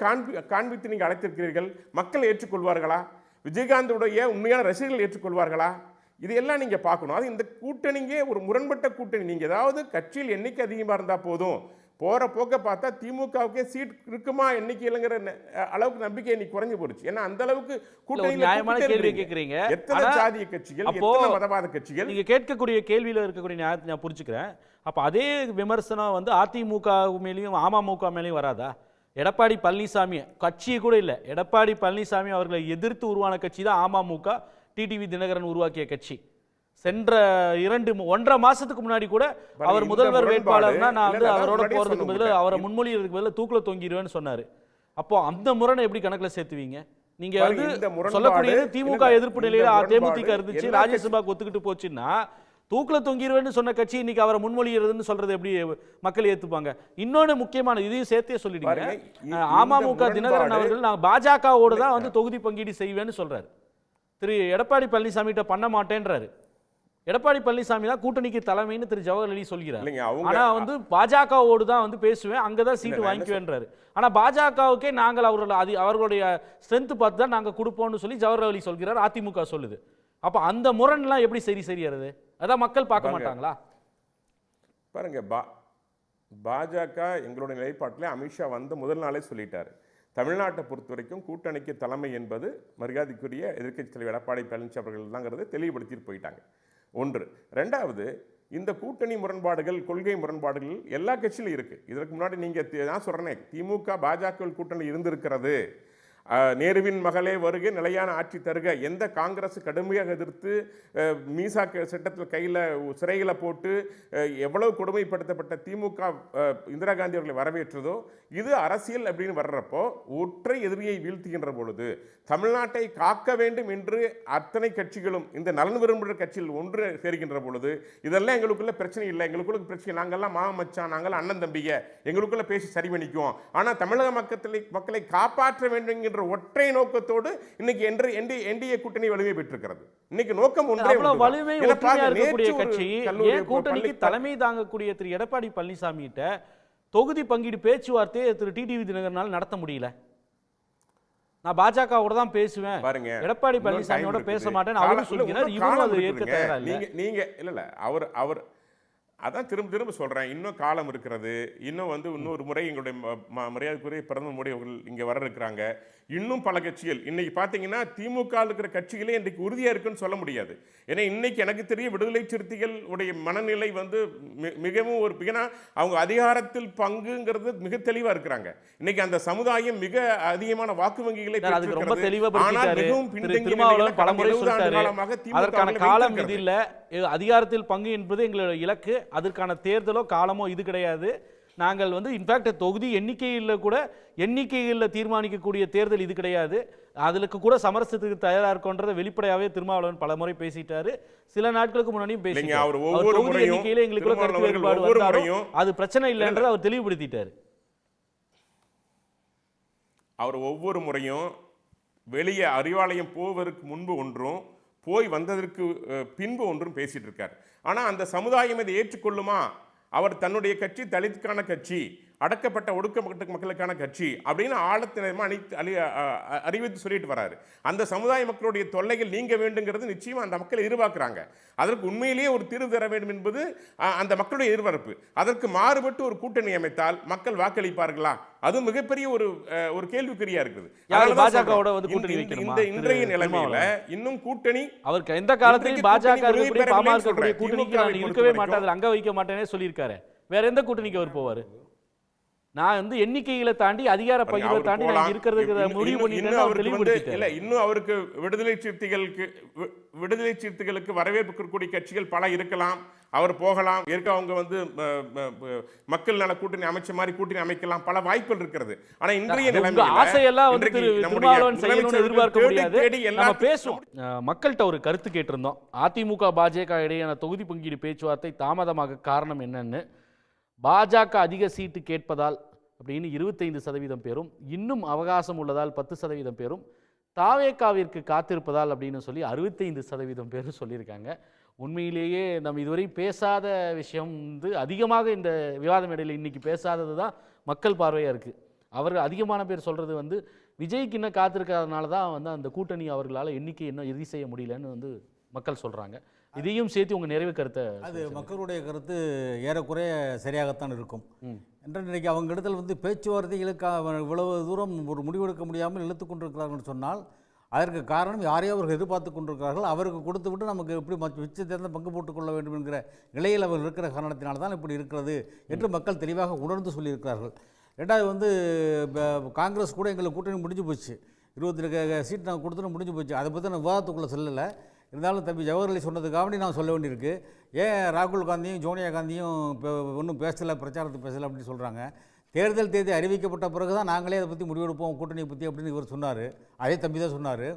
காண்பித்து நீங்கள் அழைத்திருக்கிறீர்கள்? மக்கள் ஏற்றுக்கொள்வார்களா? விஜயகாந்தோடைய உண்மையான ரசிகர்கள் ஏற்றுக்கொள்வார்களா? இதையெல்லாம் நீங்கள் பார்க்கணும். அது இந்த கூட்டணிங்கே ஒரு முரண்பட்ட கூட்டணி. நீங்கள் ஏதாவது கட்சியில் எண்ணிக்கை அதிகமாக இருந்தால் போதும், போகிற போக்க பார்த்தா திமுகவுக்கே சீட் இருக்குமா எண்ணிக்கையிலங்கிற அளவுக்கு நம்பிக்கை இன்னைக்கு குறைஞ்சு போச்சு. ஏன்னா அந்த அளவுக்கு நியாயமான கேள்வி கேட்குறீங்க. எத்தனை சாதிய கட்சிகள், எத்தனை மதவாத கட்சிகள்? நீங்க கேட்கக்கூடிய கேள்வியில் இருக்கக்கூடிய நியாயத்தை நான் புரிஞ்சுக்கிறேன். அப்போ அதே விமர்சனம் வந்து அதிமுக மேலேயும் அமமுக மேலேயும் வராதா? எடப்பாடி பழனிசாமி கட்சியை கூட இல்லை, எடப்பாடி பழனிசாமி அவர்களை எதிர்த்து உருவான கட்சி தான் அமமுக, டிடிவி தினகரன் உருவாக்கிய கட்சி. சென்ற 1.5 மாசத்துக்கு முன்னாடி கூட அவர் முதல்வர் வேட்பாளர்னா நான் வந்து அவரோட போறதுக்கு பதில் அவரை முன்மொழியறதுக்கு பதில் தூக்கில தொங்கிடுவேன்னு சொன்னாரு. அப்போ அந்த முரணை எப்படி கணக்குல சேர்த்துவீங்க? நீங்க வந்து சொல்லக்கூடியது திமுக எதிர்ப்பு நிலையில தேமுதிக இருந்துச்சு, ராஜ்யசபாக்கு ஒத்துக்கிட்டு போச்சுன்னா தூக்கில தொங்கிடுவேன்னு சொன்ன கட்சி இன்னைக்கு அவரை முன்மொழிகிறதுன்னு சொல்றது எப்படி மக்கள் ஏத்துப்பாங்க? இன்னொன்னு முக்கியமான இதையும் சேர்த்தே சொல்லிடுங்க. அமமுக தினகரன் அவர்கள் நான் பாஜகவோடு தான் வந்து தொகுதி பங்கீடு செய்வேன்னு சொல்றாரு. திரு எடப்பாடி பழனிசாமிகிட்ட பண்ண மாட்டேன்றாரு. எடப்பாடி பழனிசாமி தான் கூட்டணிக்கு தலைமைன்னு திரு ஜவஹர் அலி சொல்கிறார். ஆனா வந்து பாஜகவோடு தான் வந்து பேசுவேன், அங்கதான் சீட்டு வாங்கிக்குவேன்றாரு. ஆனா பாஜகவுக்கே நாங்கள் அவர்களுடைய ஸ்ட்ரென்த் பார்த்து தான் நாங்க கொடுப்போம்னு சொல்லி ஜவஹர் அலி சொல்கிறார், அதிமுக சொல்லுது. அப்ப அந்த முரண்லாம் எப்படி சரியாறது? அதான் மக்கள் பார்க்க மாட்டாங்களா? பாருங்க, பாஜக எங்களுடைய நிலைப்பாட்டில் அமித்ஷா வந்து முதல் நாளே சொல்லிட்டாரு, தமிழ்நாட்டை பொறுத்த வரைக்கும் கூட்டணிக்கு தலைமை என்பது மரியாதைக்குரிய எதிர்க்கட்சி தலைவர் எடப்பாடி பழனிசாமி அவர்கள் தாங்கிறத தெளிவுபடுத்திட்டு போயிட்டாங்க. ஒன்று. ரெண்டாவது, இந்த கூட்டணி முரண்பாடுகள், கொள்கை முரண்பாடுகள் எல்லா கட்சியிலும் இருக்குது. இதற்கு முன்னாடி நீங்கள் நான் சொல்கிறேன், திமுக பாஜக கூட்டணி இருந்திருக்கிறது. நேருவின் மகளே வருகை, நிலையான ஆட்சி தருக, எந்த காங்கிரஸ் கடுமையாக எதிர்த்து மீசா சட்டத்தில் கையில் சிறைகளை போட்டு எவ்வளவு கொடுமைப்படுத்தப்பட்ட திமுக இந்திரா காந்தி அவர்களை வரவேற்றதோ, இது அரசியல் அப்படின்னு வர்றப்போ ஒற்றை எதிரியை வீழ்த்துகின்ற பொழுது தமிழ்நாட்டை காக்க வேண்டும் என்று அத்தனை கட்சிகளும் இந்த நலன் விரும்புகிற கட்சியில் ஒன்று சேர்கின்ற பொழுது இதெல்லாம் எங்களுக்குள்ள பிரச்சனை இல்லை, எங்களுக்குள்ள பிரச்சனை, நாங்கள்லாம் மாமா மச்சான், நாங்கள்லாம் அண்ணன் தம்பிங்க, எங்களுக்குள்ள பேசி சரி பண்ணிக்குவோம். ஆனால் தமிழக மக்களை காப்பாற்ற வேண்டும் என்கின்ற ஒற்றை நோக்கத்தோடு இன்னைக்கு என்டிஏ கூட்டணி வலிமை பெற்றிருக்கிறது. இன்னைக்கு நோக்கம் ஒன்றே, வலிமை இருக்கக்கூடிய கட்சி கூட்டணிக்கு தலைமை தாங்கக்கூடிய திரு எடப்பாடி பழனிசாமி கிட்ட தொகுதி பங்கீடு பேச்சுவார்த்தையை திரு டிடிவி தினகரனால் நடத்த முடியல. நான் பாஜகவோட தான் பேசுவேன், எடப்பாடி பழனிசாமியோட பேச மாட்டேன்னு அவரும் சொல்கிறார். இவரும் அதை ஏற்க தயாரா இல்ல. நீங்க இல்ல அவர் அதான் திரும்ப சொல்றேன், இன்னும் காலம் இருக்கிறது. இன்னும் வந்து இன்னொரு முறை எங்களுடைய மரியாதைக்குரிய பிரதமர் மோடி அவர்கள் இங்கே வர இருக்கிறாங்க. இன்னும் பல கட்சிகள் இன்னைக்கு பார்த்தீங்கன்னா திமுக இருக்கிற கட்சிகளே இன்றைக்கு உறுதியாக இருக்குன்னு சொல்ல முடியாது. ஏன்னா இன்னைக்கு எனக்கு தெரிய விடுதலை சிறுத்தைகள் உடைய மனநிலை வந்து மிகவும் ஒரு அவங்க அதிகாரத்தில் பங்குங்கிறது மிக தெளிவாக இருக்கிறாங்க. இன்னைக்கு அந்த சமுதாயம் மிக அதிகமான வாக்கு வங்கிகளை அதிகாரத்தில் பங்கு என்பது எங்களுடைய இலக்கு. அதற்கான தேர்தலோ காலமோ இது கிடையாது. நாங்கள் வந்து இன்ஃபேக்ட் தொகுதி எண்ணிக்கையில் தீர்மானிக்கக்கூடிய தேர்தல் இது கிடையாது. அதுக்கு கூட சமரசத்துக்கு தயாரா இருக்கோன்றதை வெளிப்படையாவே திருமாவளவன் பல முறை பேசிட்டாரு. சில நாட்களுக்கு முன்னாடியும் பேசிட்டாரு. தொகுதி எண்ணிக்கையில எங்களுக்குள்ள கருத்து வேறுபாடு வந்தாலும் அது பிரச்சனை இல்லைன்றதை அவர் தெளிவுபடுத்திட்டாரு. அவர் ஒவ்வொரு முறையும் வெளியே அறிவாலயம் போவதற்கு முன்பு ஒன்றும் போய் வந்ததற்கு பின்பு ஒன்றும் பேசிட்டு இருக்கார். ஆனால் அந்த சமுதாயம் இதை ஏற்றுக்கொள்ளுமா? அவர் தன்னுடைய கட்சி தலித்துக்கான கட்சி, அடக்கப்பட்ட ஒடுக்கப்பட்ட மக்களுக்கான கட்சி அப்படின்னு ஆழத்தினமா அறிவித்து சொல்லிட்டு வராரு. அந்த சமுதாய மக்களுடைய தொல்லைகள் நீங்க வேண்டுங்கிறது நிச்சயமா அந்த மக்கள் எதிர்பார்க்கிறாங்க. அதற்கு உண்மையிலேயே ஒரு தீர்வு தர வேண்டும் என்பது அந்த மக்களுடைய எதிர்பார்ப்பு. அதற்கு மாறுபட்டு ஒரு கூட்டணி அமைத்தால் மக்கள் வாக்களிப்பார்களா? அது மிகப்பெரிய ஒரு கேள்விக்குறியா இருக்குது. இந்த இன்றைய நிலைமையில இன்னும் கூட்டணி அவருக்கு எந்த காலத்திலும் பாஜக கூட்டணிக்கு இருக்கவே மாட்டாது, அங்க வைக்க மாட்டேனே சொல்லியிருக்காரு. வேற எந்த கூட்டணிக்கு அவர் போவாரு? நான் வந்து எண்ணிக்கைகளை தாண்டி அதிகார பகிர்வை தாண்டி நான் இருக்கிறதுக்கு முடிவு பண்ணிட்டேன். இல்ல, இன்னும் அவருக்கு விடுதலை சிறுத்தைகளுக்கு வரவேற்கக்கூடிய கட்சிகள் பல இருக்கலாம், அவர் போகலாம். அவங்க வந்து மக்கள் நல கூட்டணி அமைச்ச மாதிரி கூட்டணி அமைக்கலாம், பல வாய்ப்புகள் இருக்கிறது. ஆனா இன்றைய நிலைமையில ஆசையெல்லாம் வந்து திருமாவளவன் செய்யணும்னு எதிர்பார்க்க முடியாது. நம்ம பேசுவோம். மக்கள்கிட்ட ஒரு கருத்து கேட்டிருந்தோம். அதிமுக பாஜக இடையான தொகுதி பங்கீடு பேச்சுவார்த்தை தாமதமாக காரணம் என்னன்னு. பாஜக அதிக சீட்டு கேட்பதால் அப்படின்னு 25% பேரும், இன்னும் அவகாசம் உள்ளதால் 10% பேரும், தாவேகாவிற்கு காத்திருப்பதால் அப்படின்னு சொல்லி 65% பேரும் சொல்லியிருக்காங்க. உண்மையிலேயே நம்ம இதுவரை பேசாத விஷயம் வந்து அதிகமாக இந்த விவாத மேடையில் இன்னைக்கு பேசாதது தான் மக்கள் பார்வையாக இருக்குது. அவர்கள் அதிகமான பேர் சொல்கிறது வந்து விஜய்க்கு இன்னும் காத்திருக்கிறதுனால தான் வந்து அந்த கூட்டணி அவர்களால் எண்ணிக்கை இன்னும் இறுதி செய்ய முடியலன்னு வந்து மக்கள் சொல்கிறாங்க. இதையும் சேர்த்து உங்கள் நிறைவு கருத்தை. அது மக்களுடைய கருத்து ஏறக்குறைய சரியாகத்தான் இருக்கும் என்று நினைக்க. அவங்க இடத்துல வந்து பேச்சுவார்த்தைகளுக்கு இவ்வளவு தூரம் ஒரு முடிவெடுக்க முடியாமல் இழுத்து கொண்டிருக்கிறார்கள் சொன்னால் அதற்கு காரணம் யாரையோ அவர்கள் எதிர்பார்த்து கொண்டிருக்கிறார்கள். அவருக்கு கொடுத்து விட்டு நமக்கு எப்படி மிச்ச தேர்ந்த பங்கு போட்டுக்கொள்ள வேண்டும் என்கிற நிலையில் அவர் இருக்கிற காரணத்தினால தான் இப்படி இருக்கிறது என்று மக்கள் தெளிவாக உணர்ந்து சொல்லியிருக்கிறார்கள். ரெண்டாவது வந்து காங்கிரஸ் கூட எங்களுக்கு கூட்டணி முடிஞ்சு போச்சு, 22 சீட் நாங்கள் கொடுத்துட்டு முடிஞ்சு போச்சு. அதை பற்றி நான் விவாதத்துக்குள்ளே சொல்லலை. இருந்தாலும் தம்பி ஜவஹர்லால் சொன்னதுக்காக நான் சொல்ல வேண்டியிருக்கு. ஏன் ராகுல் காந்தியும் சோனியா காந்தியும் இப்போ ஒன்றும் பேசலை, பிரச்சாரத்தை பேசலை அப்படின்னு சொல்கிறாங்க? தேர்தல் தேதி அறிவிக்கப்பட்ட பிறகு தான் நாங்களே அதை பற்றி முடிவெடுப்போம் கூட்டணியை பற்றி அப்படின்னு இவர் சொன்னார். அதே தம்பி தான் சொன்னார்.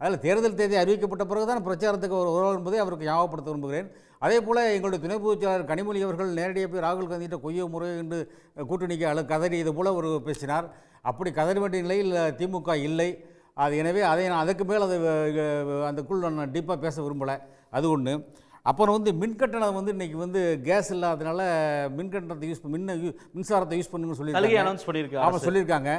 அதில் தேர்தல் தேதி அறிவிக்கப்பட்ட பிறகு தான் பிரச்சாரத்துக்கு வருவார் என்பதை அவருக்கு ஞாபகப்படுத்த விரும்புகிறேன். அதே போல் எங்களுடைய துணை பொதுச் செயலாளர் கனிமொழி அவர்கள் நேரடியாக போய் ராகுல் காந்திகிட்ட கொய்யோ முறை என்று கூட்டணிக்கு கதறியது போல் ஒரு பேசினார். அப்படி கதற வேண்டிய நிலையில் திமுக இல்லை. அது எனவே அதை நான் அதுக்கு மேல் அதை அந்தக்குள் நான் டீப்பாக பேச விரும்பலை. அது ஒன்று. அப்புறம் மின்கட்டணம் இன்றைக்கி கேஸ் இல்லாததுனால மின்கட்டணத்தை மின்சாரத்தை யூஸ் பண்ணுங்கன்னு சொல்லியிருக்காங்க. அவன் சொல்லியிருக்காங்க.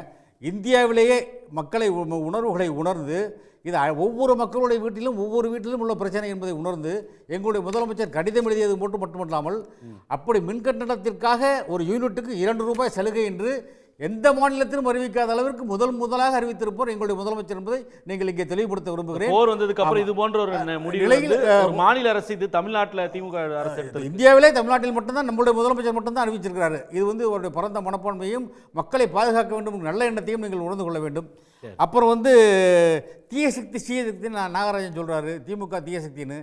இந்தியாவிலேயே மக்களை உணர்வுகளை உணர்ந்து இது ஒவ்வொரு மக்களுடைய வீட்டிலும் ஒவ்வொரு வீட்டிலும் உள்ள பிரச்சனை என்பதை உணர்ந்து எங்களுடைய முதலமைச்சர் கடிதம் எழுதியது மட்டுமல்லாமல் அப்படி மின்கட்டணத்திற்காக ஒரு யூனிட்டுக்கு 2 ரூபாய் சலுகை என்று எந்த மாநிலத்திலும் அறிவிக்காத அளவிற்கு முதலாக அறிவித்திருப்போர் எங்களுடைய முதலமைச்சர் என்பதை நீங்கள் இங்கே தெளிவுபடுத்த விரும்புகிறேன். போர் வந்ததுக்கு அப்புறம் இது போன்ற ஒரு முடிவு மாநில அரசு, இது தமிழ்நாட்டில் திமுக அரசு எடுத்தது. இந்தியாவிலே தமிழ்நாட்டில் மட்டும்தான் நம்முடைய முதலமைச்சர் மட்டும்தான் அறிவிச்சிருக்கிறாரு. இது அவருடைய பரந்த மனப்பான்மையும் மக்களை பாதுகாக்க வேண்டும் நல்ல எண்ணத்தையும் நீங்கள் உணர்ந்து கொள்ள வேண்டும். அப்புறம் தீய சக்தி சீய சக்தின்னு நாகராஜன் சொல்கிறாரு. திமுக தீய சக்தின்னு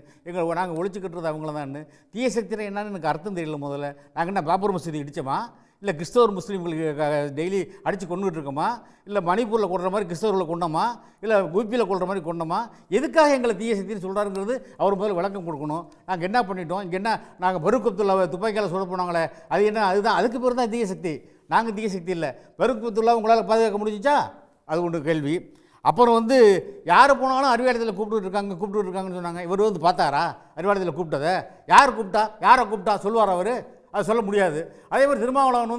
நாங்கள் ஒழிச்சு கட்டுறது அவங்கள தான். தீய சக்தினா என்னன்னு எனக்கு அர்த்தம் தெரியல. முதல்ல நாங்கள் என்ன பாபர் மசூதி இடித்தோமா, இல்லை கிறிஸ்தவர் முஸ்லீம்களுக்கு டெய்லி அடித்து கொண்டுகிட்டு இருக்கோமா, இல்லை மணிப்பூரில் கொள்கிற மாதிரி கிறிஸ்தவர்களை கொண்டோமா, இல்லை யூபியில் கொள்கிற மாதிரி கொண்டோமா, எதுக்காக எங்களை தீய சக்தின்னு சொல்கிறாருங்கிறது அவர் முதல்ல விளக்கம் கொடுக்கணும். நாங்கள் என்ன பண்ணிட்டோம், இங்கே என்ன நாங்கள் பரூக் அப்துல்லா துப்பாக்கியால் சொல்ல போனாங்களே அது என்ன, அதுதான் அதுக்கு பேர் தான் தீய சக்தி. நாங்கள் தீய சக்தி இல்லை. பரூக் அப்துல்லா உங்களால் பாதுகாக்க முடிஞ்சிச்சா, அது ஒன்று கேள்வி. அப்புறம் யார் போனாலும் அறிவாலயத்தில் கூப்பிட்டு இருக்காங்கன்னு சொன்னாங்க. இவர் பார்த்தாரா அறிவாலயத்தில் கூப்பிட்டதை? யார் கூப்பிட்டா, யாரை கூப்பிட்டா சொல்லுவார் அவர்? அது சொல்ல முடியாது. அதே மாதிரி திருமாவளவன்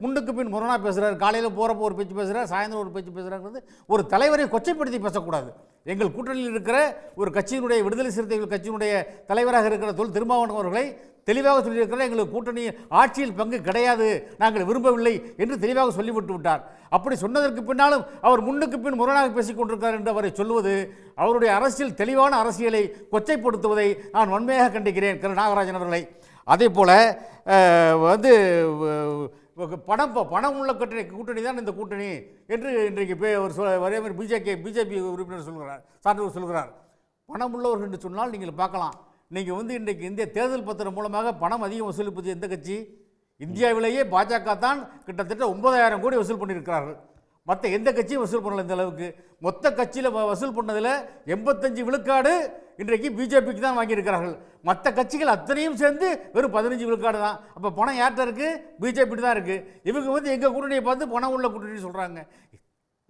முன்னுக்கு பின் முரணாக பேசுகிறார். காலையில் போகிறப்போ ஒரு பேச்சு பேசுகிறார், சாயந்தரம் ஒரு பேச்சு பேசுகிறாங்கிறது ஒரு தலைவரை கொச்சைப்படுத்தி பேசக்கூடாது. எங்கள் கூட்டணியில் இருக்கிற ஒரு கட்சியினுடைய விடுதலை சிறுத்தைகள் கட்சியினுடைய தலைவராக இருக்கிற திருமாவளவன் அவர்களை தெளிவாக சொல்லியிருக்கிறார். எங்களுக்கு கூட்டணி ஆட்சியில் பங்கு கிடையாது, நாங்கள் விரும்பவில்லை என்று தெளிவாக சொல்லிவிட்டு விட்டார். அப்படி சொன்னதற்கு பின்னாலும் அவர் முன்னுக்கு பின் முரணாக பேசிக் கொண்டிருக்கிறார் என்று அவரை சொல்லுவது அவருடைய அரசியல் தெளிவான அரசியலை கொச்சைப்படுத்துவதை நான் வன்மையாக கண்டிக்கிறேன் நாகராஜன் அவர்களை. அதே போல் பணம் உள்ள கூட்டணி தான் இந்த கூட்டணி என்று இன்றைக்கு ஒரே மாதிரி பிஜேபி உறுப்பினர் சான்றவர் சொல்கிறார். பணம் உள்ளவர்கள் என்று சொன்னால் நீங்கள் பார்க்கலாம். நீங்கள் இன்றைக்கு இந்திய தேர்தல் பத்திரம் மூலமாக பணம் அதிகம் வசூலிப்பது எந்த கட்சி? இந்தியாவிலேயே பாஜக தான் கிட்டத்தட்ட 9,000 கோடி வசூல் பண்ணியிருக்கிறார்கள். மற்ற எந்த கட்சியும் வசூல் பண்ணல இந்த அளவுக்கு. மொத்த கட்சியில் வசூல் பண்ணதில் 85 விழுக்காடு இன்றைக்கு பிஜேபிக்கு தான் வாங்கியிருக்கிறார்கள். மற்ற கட்சிகள் அத்தனையும் சேர்ந்து வெறும் 15 விழுக்காடு தான். அப்போ பணம் யார்கிட்ட இருக்குது? பிஜேபி தான் இருக்குது. இவங்க எங்கள் கூட்டணியை பார்த்து பணம் உள்ள கூட்டணி சொல்கிறாங்க.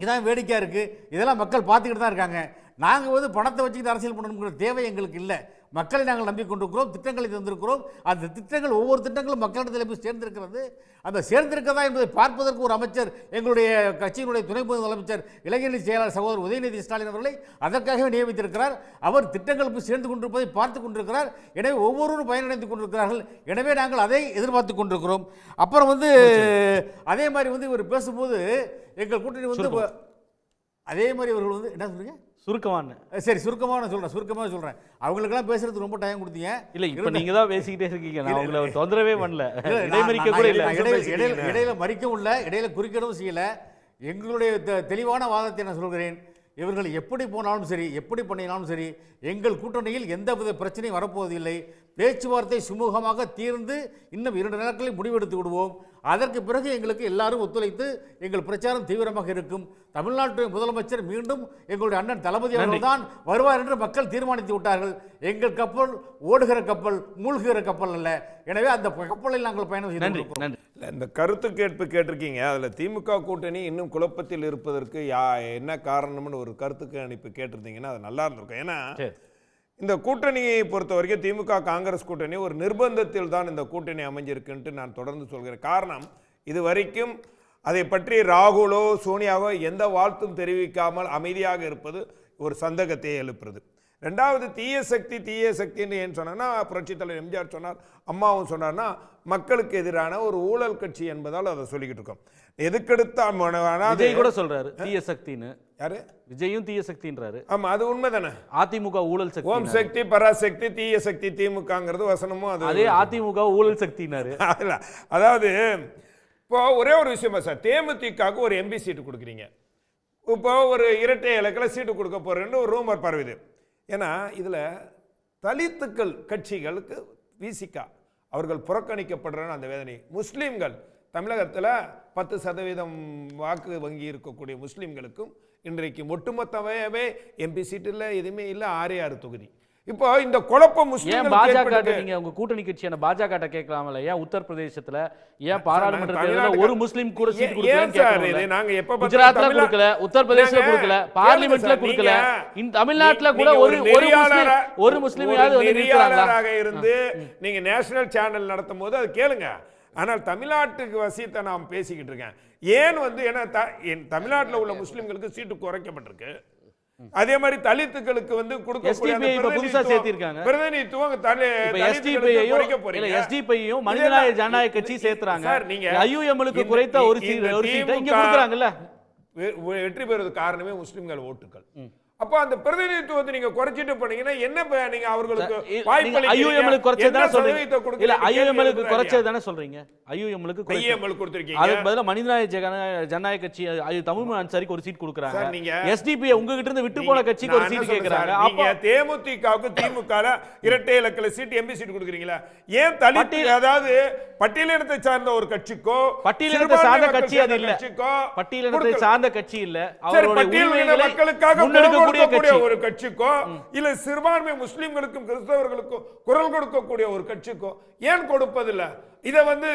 இதான் வேடிக்கையாக இருக்குது. இதெல்லாம் மக்கள் பார்த்துக்கிட்டு தான் இருக்காங்க. நாங்கள் பணத்தை வச்சுக்கிட்டு அரசியல் பண்ணணுங்கிற தேவை எங்களுக்கு இல்லை. மக்களை நாங்கள் நம்பிக்கொண்டிருக்கிறோம், திட்டங்களை தந்திருக்கிறோம். அந்த திட்டங்கள் ஒவ்வொரு திட்டங்களும் மக்களிடத்தில் போய் சேர்ந்திருக்கிறது. அந்த சேர்ந்திருக்கிறதா என்பதை பார்ப்பதற்கு ஒரு அமைச்சர், எங்களுடைய கட்சியினுடைய துணை முதலமைச்சர் இளைஞரணி செயலாளர் சகோதரர் உதயநிதி ஸ்டாலின் அவர்களை அதற்காகவே நியமித்திருக்கிறார். அவர் திட்டங்கள் போய் சேர்ந்து கொண்டிருப்பதை பார்த்து கொண்டிருக்கிறார். எனவே ஒவ்வொருவரும் பயனடைந்து கொண்டிருக்கிறார்கள். எனவே நாங்கள் அதை எதிர்பார்த்து கொண்டிருக்கிறோம். அப்புறம் அதே மாதிரி இவர் பேசும்போது எங்கள் கூட்டணி அதே மாதிரி அவர்கள் என்ன சொல்றீங்க? சுருக்கமான சரி சுருக்கமாக சொல்கிறேன். அவங்களுக்கெல்லாம் பேசுறதுக்கு ரொம்ப டைம் கொடுத்தீங்க. இல்லை, இப்போ நீங்கள் தான் பேசிக்கிட்டே இருக்கீங்க. நான் உங்களை தொந்தரவே பண்ணல. இடைமறிக்க கூட இல்லை. இடையில மறிக்கவும் இல்லை, இடையில குறிக்கிடவும் செய்யலை. எங்களுடைய தெளிவான வாதத்தை நான் சொல்கிறேன். இவர்கள் எப்படி போனாலும் சரி, எப்படி பண்ணினாலும் சரி, எங்கள் கூட்டணியில் எந்தவித பிரச்சனையும் வரப்போவதில்லை. பேச்சுவார்த்தை சுமூகமாக தீர்ந்து இன்னும் 2 நாட்களில் முடிவெடுத்து விடுவோம். அதற்கு பிறகு எங்களுக்கு எல்லாரும் ஒத்துழைத்து எங்கள் பிரச்சாரம் தீவிரமாக இருக்கும். தமிழ்நாட்டு முதலமைச்சர் மீண்டும் எங்களுடைய அண்ணன் தளபதி அவர்கள் தான் வருவார் என்று மக்கள் தீர்மானித்து விட்டார்கள். எங்கள் கப்பல் ஓடுகிற கப்பல், மூழ்குகிற கப்பல் அல்ல. எனவே அந்த கப்பலில் நாங்கள் பயணம் செய்து இந்த கருத்து கேட்பு கேட்டிருக்கீங்க. அதில் திமுக கூட்டணி இன்னும் குழப்பத்தில் இருப்பதற்கு என்ன காரணம்னு ஒரு கருத்து கணிப்பு கேட்டிருந்தீங்கன்னா அது நல்லா இருந்திருக்கும். ஏன்னா இந்த கூட்டணியை பொறுத்த வரைக்கும் திமுக காங்கிரஸ் கூட்டணி ஒரு நிர்பந்தத்தில் தான் இந்த கூட்டணி அமைஞ்சிருக்குன்ட்டு நான் தொடர்ந்து சொல்கிறேன். காரணம், இது வரைக்கும் அதை பற்றி ராகுலோ சோனியாவோ எந்த வாழ்த்தும் தெரிவிக்காமல் அமைதியாக இருப்பது ஒரு சந்தேகத்தை எழுப்புறது. ரெண்டாவது, தீய சக்தின்னு ஏன் சொன்னா, புரட்சித் தலைவர் எம்ஜிஆர் சொன்னார், அம்மாவும் சொன்னார்னா மக்களுக்கு எதிரான ஒரு ஊழல் கட்சி என்பதால் அதை சொல்லிக்கிட்டு இருக்கோம். எதுக்கெடுத்த விஜய் கூட சொல்றாரு தீய சக்தின்னு. யாரு? விஜயும் தீய சக்தின்றாரு. ஆமா, அது உண்மைதானே. அதிமுக ஊழல் சக்தி, ஓம் சக்தி பராசக்தி தீய சக்தி திமுகங்கிறது வசனமும் அதே அதிமுக ஊழல் சக்தினாரு. அதாவது இப்போ ஒரே ஒரு விஷயமா சார், தேமுதிகவுக்கு ஒரு எம்பி சீட்டு கொடுக்குறீங்க. இப்போ ஒரு இரட்டை இலக்கில் சீட்டு கொடுக்க போறேன்னு ஒரு ரூமர் பரவுது. ஏன்னா இதில் தலித்துக்கள் கட்சிகளுக்கு விசிகா அவர்கள் புறக்கணிக்கப்படுற அந்த வேதனை. முஸ்லீம்கள் தமிழகத்தில் 10% வாக்கு வங்கி இருக்கக்கூடிய முஸ்லீம்களுக்கும் இன்றைக்கு ஒட்டுமொத்தமாகவே எம்பி சீட் இல்லை, எதுவுமே இல்லை, 6 தொகுதி. இப்போ இந்த குழப்பம் ஏன் பாஜக நீங்க உங்க கூட்டணி கட்சியான பாஜக கேட்கலாம்ல? ஏன் உத்தரப்பிரதேசத்துல ஏன் பாராளுமன்ற தேர்தலில் ஒரு முஸ்லீம் கூட சீட் கொடுக்கல? நாங்க எப்ப குஜராத்ல கொடுக்கல, உத்தரப்பிரதேசல கொடுக்கல, பார்லிமெண்ட்ல கொடுக்கல, இந்த தமிழ்நாட்டுல கூட ஒரு முஸ்லீமையாவது வந்து நிறுத்தறாங்களா? இருந்து நீங்க நேஷனல் சேனல் நடத்தும் போது அது கேளுங்க. ஆனால் தமிழ்நாட்டுக்கு வசியத்தை நாம் பேசிக்கிட்டு இருக்கேன். ஏன் வந்து ஏன்னா தமிழ்நாட்டில் உள்ள முஸ்லிம்களுக்கு சீட்டு குறைக்கப்பட்டிருக்கு. அதே மாதிரி தலித்துகளுக்கு வந்து கொடுக்கக்கூடிய பிரதிநிதித்துவம் எஸ்டிபிஐயும் மனிதநேய ஜனநாயக கட்சி சேர்த்துறாங்க. ஐயுஎம்எல்க்கு குறைத்த ஒரு சீட்டை இங்க கொடுக்கறாங்கல்ல. வெற்றி பெறுவதற்கு காரணமே முஸ்லிம்கள் ஓட்டுகள். அப்ப அந்த பிரதிநிதித்துவத்தை நீங்க குறைச்சிட்டு போனீங்கன்னா என்ன நீங்க அவர்களுக்கு ஐயுஎம்எல்க்கு குறைச்சதா சொல்றீங்க? இல்ல ஐயுஎம்எல்க்கு குறைச்சதானே சொல்றீங்க? ஐயுஎம்எல்க்கு கொடுத்திருக்கீங்க. அதுக்கு பதிலா மனிதநேய ஜனநாயக கட்சி தமிழ் அன்சாரிக்கு ஒரு சீட் கொடுக்கறாங்க. எஸ்டிபி உங்க கிட்ட இருந்து விட்டு போன கட்சிக்கு ஒரு சீட் கேக்குறாங்க. அப்ப தேமுதிகவுக்கு திமுகல இரட்டை இலக்க சீட் எம்பி சீட் கொடுக்குறீங்களா? ஏன் தலித் அதாவது பட்டியலினத்தை சார்ந்த ஒரு கட்சிக்கோ பட்டியலினத்தை சார்ந்த கட்சி அது இல்ல, பட்டியலினத்தை சார்ந்த கட்சி இல்ல, அவருடைய உரிமைகளை மக்களுக்காக முன்னெடுக்கக்கூடிய ஒரு கட்சிக்கோ இல்ல சிறுபான்மை முஸ்லிம்களுக்கும் கிறிஸ்தவர்களுக்கும் குரல் கொடுக்கக்கூடிய ஒரு கட்சிக்கோ ஏன் கொடுப்பதில்லை? இத வந்து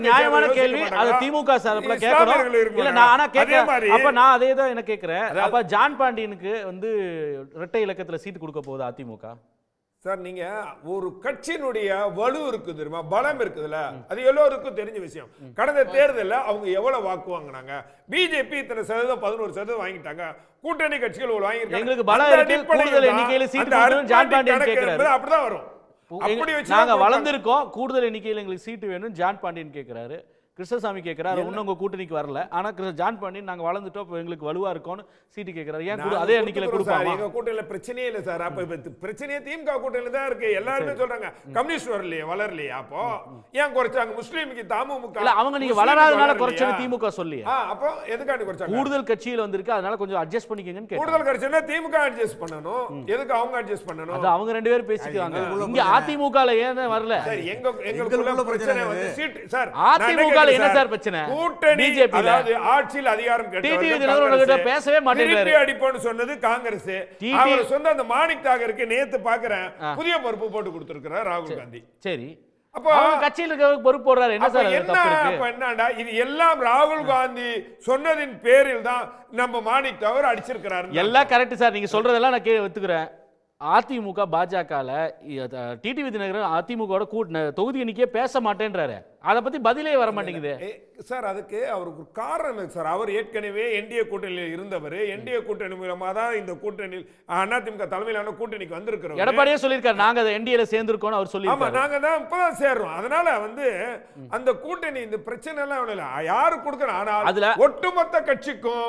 நியாயமான கேள்வி. அது திமுக சார்பில் கேட்கணும். இல்ல நான் ஆனா கேட்கிறேன். அப்ப நான் அதே தான் என்ன கேட்கிறேன். அப்ப ஜான் பாண்டியனுக்கு வந்து இரட்டை இலக்கத்துல சீட் கொடுக்க போகுது அதிமுக? சார் நீங்க ஒரு கட்சியினுடைய வலு இருக்கு தெரியுமா, பலம் இருக்குதுல்ல, அது எல்லோருக்கும் தெரிஞ்ச விஷயம். கடந்த தேர்தலில் அவங்க எவ்வளவு வாக்கு வாங்கினாங்க? பிஜேபி இத்தனை சதவீதம் 11% வாங்கிட்டாங்க. கூட்டணி கட்சிகள் வாங்கியிருக்காங்க. எங்களுக்கு பலம் இருக்கு, கூடுதல் எண்ணிக்கையில சீட் ஜான் பாண்டியன் கேட்கிறாரு. அப்படிதான் வரும். நாங்க வளர்ந்திருக்கோம், கூடுதல் எண்ணிக்கையில் எங்களுக்கு சீட்டு வேணும் ஜான் பாண்டியன் கேட்கிறாரு. கிருஷ்ணசாமி கேட்கிறாரு, இன்னும் உங்க கூட்டணிக்கு வரல, ஆனா ஜான் பாண்டியன் நாங்க வளர்ந்துட்டோம், எங்களுக்கு வலுவா இருக்கோம்னு சீட்டு கேட்கிறாரு. ஏன் கூட அதே எண்ணிக்கையில கொடுப்பாங்க? எங்க கூட்டணியில பிரச்சனையே இல்ல சார். அப்ப பிரச்சனையே திமுக கூட்டணியில தான் இருக்கு. எல்லாருமே சொல்றாங்க கம்யூனிஸ்ட் வரலையே, வளரலையா? அப்போ ஏன் குறைச்சாங்க? முஸ்லீமுக்கு தாமுக இல்ல, அவங்க நீங்க வளராதனால குறைச்சது திமுக சொல்லியா? அப்போ எதுக்காண்டி குறைச்சாங்க? கூடுதல் கட்சியில வந்திருக்கு, அதனால கொஞ்சம் அட்ஜஸ்ட் பண்ணிக்கங்கன்னு கேட்டாங்க. கூடுதல் கட்சினா திமுக அட்ஜஸ்ட் பண்ணனும், எதுக்கு அவங்க அட்ஜஸ்ட் பண்ணனும்? அது அவங்க ரெண்டு பேரும் பேசிக்கிறாங்க. இங்க அதிமுகல ஏன் வரல? சார் எங்களுக்குள்ள பிரச்சனை வந்து சீட் சார். அதிமுகல என்ன சார் பிரச்சனை? கூட்டணி அதாவது ஆட்சியில் அதிகாரம் கேட்டவங்க பேசவே மாட்டேங்கிறாரு. அடிப்போன்னு சொன்னது காங்கிரஸ். அவர் சொந்த அந்த மாணிக் தாகருக்கு நேத்து பாக்குறேன் புதிய பொறுப்பு போட்டு கொடுத்திருக்கிறார் ராகுல் காந்தி. சரி, அப்போ கட்சியில் இருக்க பொறுப்பு போடுறாரு. என்ன சார் என்னடா இது எல்லாம் ராகுல் காந்தி சொன்னதின் பேரில் தான் நம்ம மாணிக் தாகர் அடிச்சிருக்கிறாரு. எல்லாம் கரெக்ட் சார், நீங்க சொல்றதெல்லாம் நான் ஒத்துக்கிறேன். அதிமுக பாஜகல டிடிவி தினகரன் அதிமுக தொகுதி எண்ணிக்கையே பேச மாட்டேன்றாரு. அதை பத்தி பதிலே வர மாட்டேங்குது சார். அதுக்கு அவருக்கு ஒரு காரணம் இருக்கு சார். அவர் ஏற்கனவே என்டிஏ கூட்டணியில் இருந்தவர். என்டிஏ கூட்டணி மூலமா தான் இந்த கூட்டணியில் அதிமுக தலைமையிலான கூட்டணிக்கு வந்திருக்கிறோம். எடப்பாடியே சொல்லியிருக்காரு, நாங்க என்டிஏல சேர்ந்திருக்கோம் அவர் சொல்லி. ஆமா, நாங்க தான் இப்பதான் சேர்றோம். அதனால வந்து அந்த கூட்டணி இந்த பிரச்சனை எல்லாம் யாரு கொடுக்கணும்? ஆனால் அதுல ஒட்டுமொத்த கட்சிக்கும்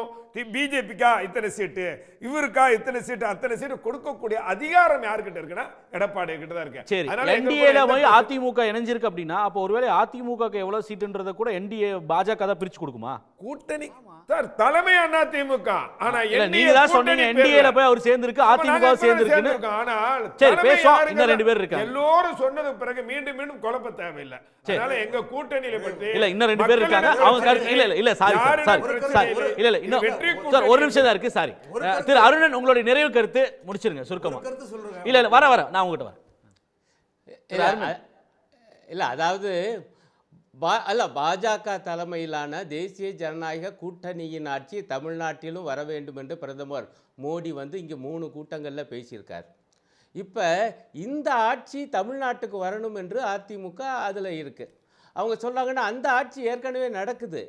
பிஜேபிக்கா இத்தனை சீட்டு, இவருக்கா இத்தனை சீட்டு, அத்தனை சீட்டு கொடுக்கக்கூடிய அதிகாரம் யாருக்கிட்ட இருக்குன்னா எடப்பாடி கிட்ட தான் இருக்கு. சரி, என்டிஏல போய் அதிமுக இணைஞ்சிருக்கு அப்படின்னா அப்போ ஒருவேளை அதிமுக எவ்வளவு சீட்டுன்றத கூட என்டிஏ பாஜக தான் பிரிச்சு கொடுக்குமா? கூட்டணி சார் தலைமை அதிமுக. ஆனா நீங்க தான் சொன்னீங்க என்டிஏல போய் அவர் சேர்ந்திருக்கு, அதிமுக சேர்ந்திருக்கு. ஆனால் சரி பேசுவோம், இன்னும் ரெண்டு பேர் இருக்காங்க. எல்லாரும் சொன்னது பிறகு மீண்டும் மீண்டும் குழப்ப தேவையில்லை. அதனால எங்க கூட்டணியில பத்தி இல்ல இன்னும் ரெண்டு பேர் இருக்காங்க. அவங்க இல்ல இல்ல இல்ல சாரி சாரி இல்ல இல்ல இன்னும் சார் ஒரு நிமிஷம் தான் இருக்கு. சாரி திரு அருணன், உங்களுடைய நிறைவு கருத்து முடிச்சிருங்க சுருக்கமா. இல்ல இல்ல வர நான் உங்ககிட்ட வரேன். இல்ல அதாவது பாஜக தலைமையிலான தேசிய ஜனநாயக கூட்டணியின் ஆட்சி தமிழ்நாட்டிலும் வர வேண்டும் என்று பிரதமர் மோடி வந்து இங்கே 3 கூட்டங்களில் பேசியிருக்கார். இப்போ இந்த ஆட்சி தமிழ்நாட்டுக்கு வரணும் என்று அதிமுக அதில் இருக்குது. அவங்க சொல்கிறாங்கன்னா அந்த ஆட்சி ஏற்கனவே நடக்குது.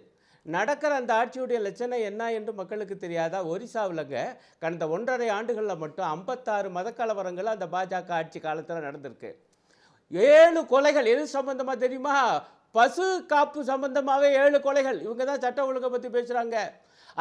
நடக்கிற அந்த ஆட்சியுடைய லட்சணம் என்ன என்று மக்களுக்கு தெரியாதா? ஒரிசாவிலங்க கடந்த 1.5 ஆண்டுகளில் மட்டும் 56 மதக்கலவரங்கள் அந்த பாஜக ஆட்சி காலத்தில் நடந்திருக்கு. 7 கொலைகள் எது சம்பந்தமாக தெரியுமா? பசு காப்பு சம்பந்தமாகவே 7 கொலைகள். இவங்க தான் சட்ட ஒழுங்கை பற்றி பேசுகிறாங்க.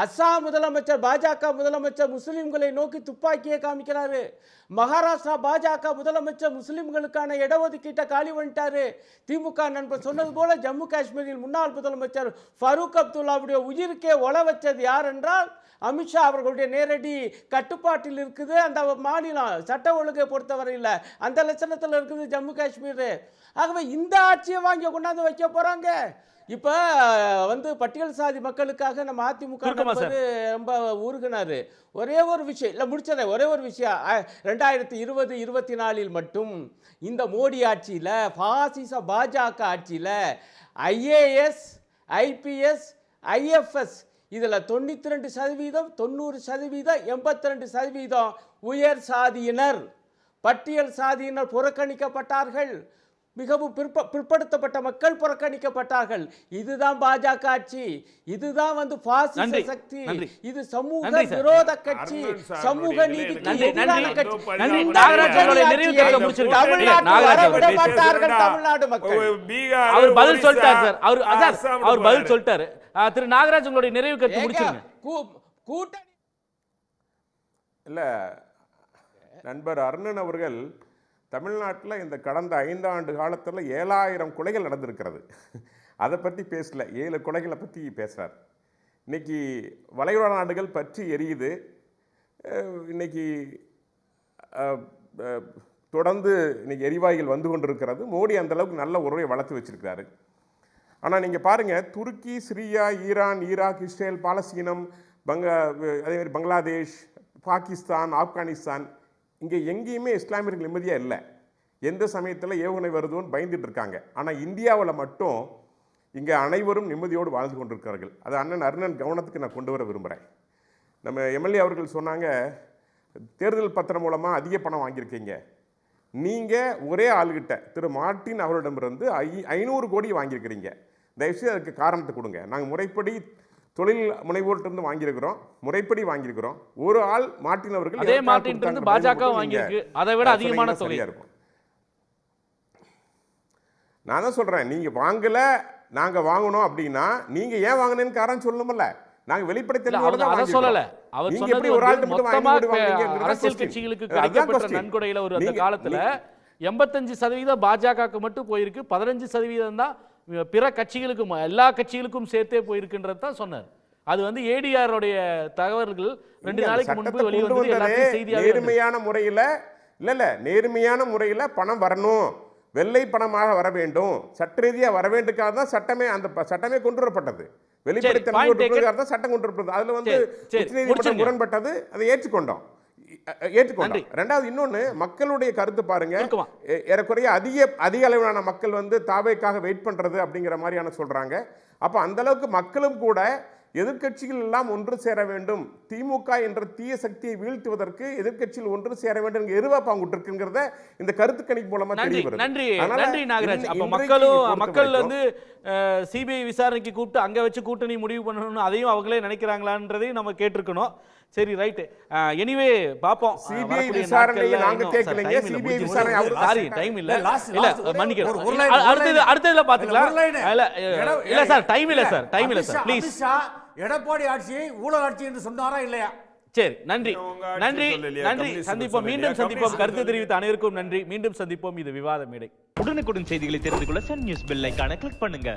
அஸ்ஸாம் முதலமைச்சர், பாஜக முதலமைச்சர் முஸ்லீம்களை நோக்கி துப்பாக்கியை காமிக்கிறாரு. மகாராஷ்டிரா பாஜக முதலமைச்சர் முஸ்லீம்களுக்கான இடஒதுக்கீட்டை காலி பண்ணிட்டாரு. திமுக நண்பர் சொன்னது போல ஜம்மு காஷ்மீரில் முன்னாள் முதலமைச்சர் ஃபரூக் அப்துல்லாவுடைய உயிருக்கே ஒல வச்சது யார் என்றால் அமித்ஷா அவர்களுடைய நேரடி கட்டுப்பாட்டில் இருக்குது அந்த மாநிலம். சட்ட ஒழுங்கை பொறுத்தவரையில் அந்த லட்சணத்தில் இருக்குது ஜம்மு காஷ்மீர். ஆகவே இந்த ஆட்சியை வாங்கி கொண்டாந்து வைக்க போகிறாங்க. இப்போ வந்து பட்டியல் சாதி மக்களுக்காக நம்ம அதிமுக ரொம்ப ஊருகினாரு. ஒரே ஒரு விஷயம் இல்லை, முடிச்சதே ஒரே ஒரு விஷயம். 2020-24 மட்டும் இந்த மோடி ஆட்சியில், பாசிச பாஜக ஆட்சியில் IAS, IPS, IFS இதில் 92%, 90%, 82% உயர் சாதியினர், பட்டியல் சாதியினர் புறக்கணிக்கப்பட்டார்கள். மிகவும் பிற்படுத்தப்பட்ட மக்கள் புறக்கணிக்கப்பட்டார்கள். இதுதான் பாஜக ஆட்சி. இதுதான் வந்து பாசிச சக்தி. இது சமூக விரோத கட்சி, சமூக நீதிக்கு எதிரான கட்சி. தமிழ்நாடு மக்கள் அவர் பதில் சொல்லிட்டார் சார். அவர் பதில் சொல்லிட்டாரு. திரு நாகராஜ் உங்களுடைய நிறைவு கருத்து முடிச்சுங்க. கூட்டணி இல்ல நண்பர் அருணன் அவர்கள் தமிழ்நாட்டில் இந்த கடந்த 5 ஆண்டு காலத்தில் 7000 கொலைகள் நடந்திருக்கிறது. அதை பற்றி பேசல, 7 கொலைகளை பற்றி பேசுகிறார். இன்னைக்கு வளைகுடா நாடுகள் பற்றி எரியுது. இன்னைக்கு தொடர்ந்து இன்னைக்கு எரிவாயுகள் வந்து கொண்டிருக்கிறது. மோடி அந்தளவுக்கு நல்ல உறவை வளர்த்து வச்சிருக்காரு. ஆனால் நீங்கள் பாருங்கள், துருக்கி, சிரியா, ஈரான், ஈராக், இஸ்ரேல், பாலஸ்தீனம், அதே மாதிரி பங்களாதேஷ், பாகிஸ்தான், ஆப்கானிஸ்தான், இங்கே எங்கேயுமே இஸ்லாமியர்கள் நிம்மதியாக இல்லை. எந்த சமயத்தில் ஏவுகணை வருதுன்னு பயந்துட்டு இருக்காங்க. ஆனால் இந்தியாவில் மட்டும் இங்கே அனைவரும் நிம்மதியோடு வாழ்ந்து கொண்டிருக்கிறார்கள். அது அண்ணன் அருணன் கவனத்துக்கு நான் கொண்டு வர விரும்புகிறேன். நம்ம எம்எல்ஏ அவர்கள் சொன்னாங்க, தேர்தல் பத்திரம் மூலமாக அதிக பணம் வாங்கியிருக்கீங்க. நீங்கள் ஒரே ஆளுகிட்ட திரு மார்ட்டின் அவரிடமிருந்து 500 கோடி வாங்கியிருக்கிறீங்க. தயவுசெய்து அதுக்கு காரணத்தை கொடுங்க. நாங்கள் முறைப்படி தொழில் முனைவோர்கிட்ட வாங்கியிருக்கிறோம், முறைப்படி வாங்கியிருக்கிறோம். ஒரு ஆள் மார்ட்டின் அவர்கள் அதே மார்ட்டின் பாஜக வாங்கியிருக்கு, அதை விட அதிகமான தொகையா இருக்கும். நான் தான் சொல்றேன், நீங்க வாங்கல நாங்க வாங்கணும் அப்படின்னா நீங்க ஏன் வாங்கினேன்னு காரணம் சொல்லணும்ல. நாங்க வெளிப்படைத்தன்மையோட தான் வாங்கியிருக்கோம். சொல்லல, அவர் சொன்னது ஒரு ஆள் மொத்தமா அரசியல் கட்சிகளுக்கு கிடைக்கப்பட்ட நன்கொடையில ஒரு அந்த காலத்துல 85% பாஜகவுக்கு மட்டும் போயிருக்கு, 15% தான் பிற கட்சிகளுக்கும் எல்லா கட்சிகளுக்கும் சேர்த்தே போயிருக்குன்றது தான் சொன்னார். அது வந்து ஏடிஆருடைய தகவல்கள் 2 நாளைக்கு முன்பு வெளிவந்தது. நேர்மையான முறையில் நேர்மையான முறையில் பணம் வரணும், வெள்ளை பணமாக வர வேண்டும், சட்ட ரீதியாக வர வேண்டுக்காக தான் சட்டமே அந்த சட்டமே கொண்டு வரப்பட்டது. வெளிப்படைத்தன்மையோடு தான் சட்டம் கொண்டு வரப்பட்டது. அதில் வந்து உச்சநீதிமன்றம் முரண்பட்டது, அதை ஏற்றுக்கொண்டோம். ரெண்டாவது இன்னொன்னு, மக்களுடைய கருத்து பாருங்க. ஏறக்குறைய அதிக அளவிலான மக்கள் வந்து தாவேக்காக வெயிட் பண்றது அப்படிங்கிற மாதிரியான சொல்றாங்க. அப்ப அந்த அளவுக்கு மக்களும் கூட எதிர்க்கட்சிகள் எல்லாம் ஒன்று சேர வேண்டும், திமுக என்ற தீய சக்தியை வீழ்த்துவதற்கு எதிர்க்கட்சியில் ஒன்று சேர வேண்டும் எதிர்பார்ப்பாங்க இருக்குங்கிறத இந்த கருத்து கணிப்பு மூலமா தெரிய வருது. நன்றி நாகராஜ். அப்ப மக்கள் வந்து சிபிஐ விசாரணைக்கு கூப்பிட்டு அங்க வச்சு கூட்டணி முடிவு பண்ணணும்னு அதையும் அவங்களே நினைக்கிறாங்களான்றதையும் நம்ம கேட்டிருக்கணும். சரி, ரைட். எனிவே பாப்போம். சிபிஐ விசாரணை நாங்க கேட்கலங்க, சிபிஐ விசாரணை சாரி டைம் இல்ல மன்னிக்கணும், அடுத்ததுல பாத்துக்கலாம். இல்ல சார், டைம் இல்ல சார், ப்ளீஸ். எடப்பாடி ஆட்சியை ஊழல் ஆட்சி என்று சொன்னாரா இல்லையா? சரி, நன்றி. சந்திப்போம், மீண்டும் சந்திப்போம். கருத்து தெரிவித்த அனைவருக்கும் நன்றி. மீண்டும் சந்திப்போம். இது விவாத மேடை. உடனுக்குடன் செய்திகளை தெரிந்து கொள்ள சன் நியூஸ் பெல் ஐகானை கிளிக் பண்ணுங்க.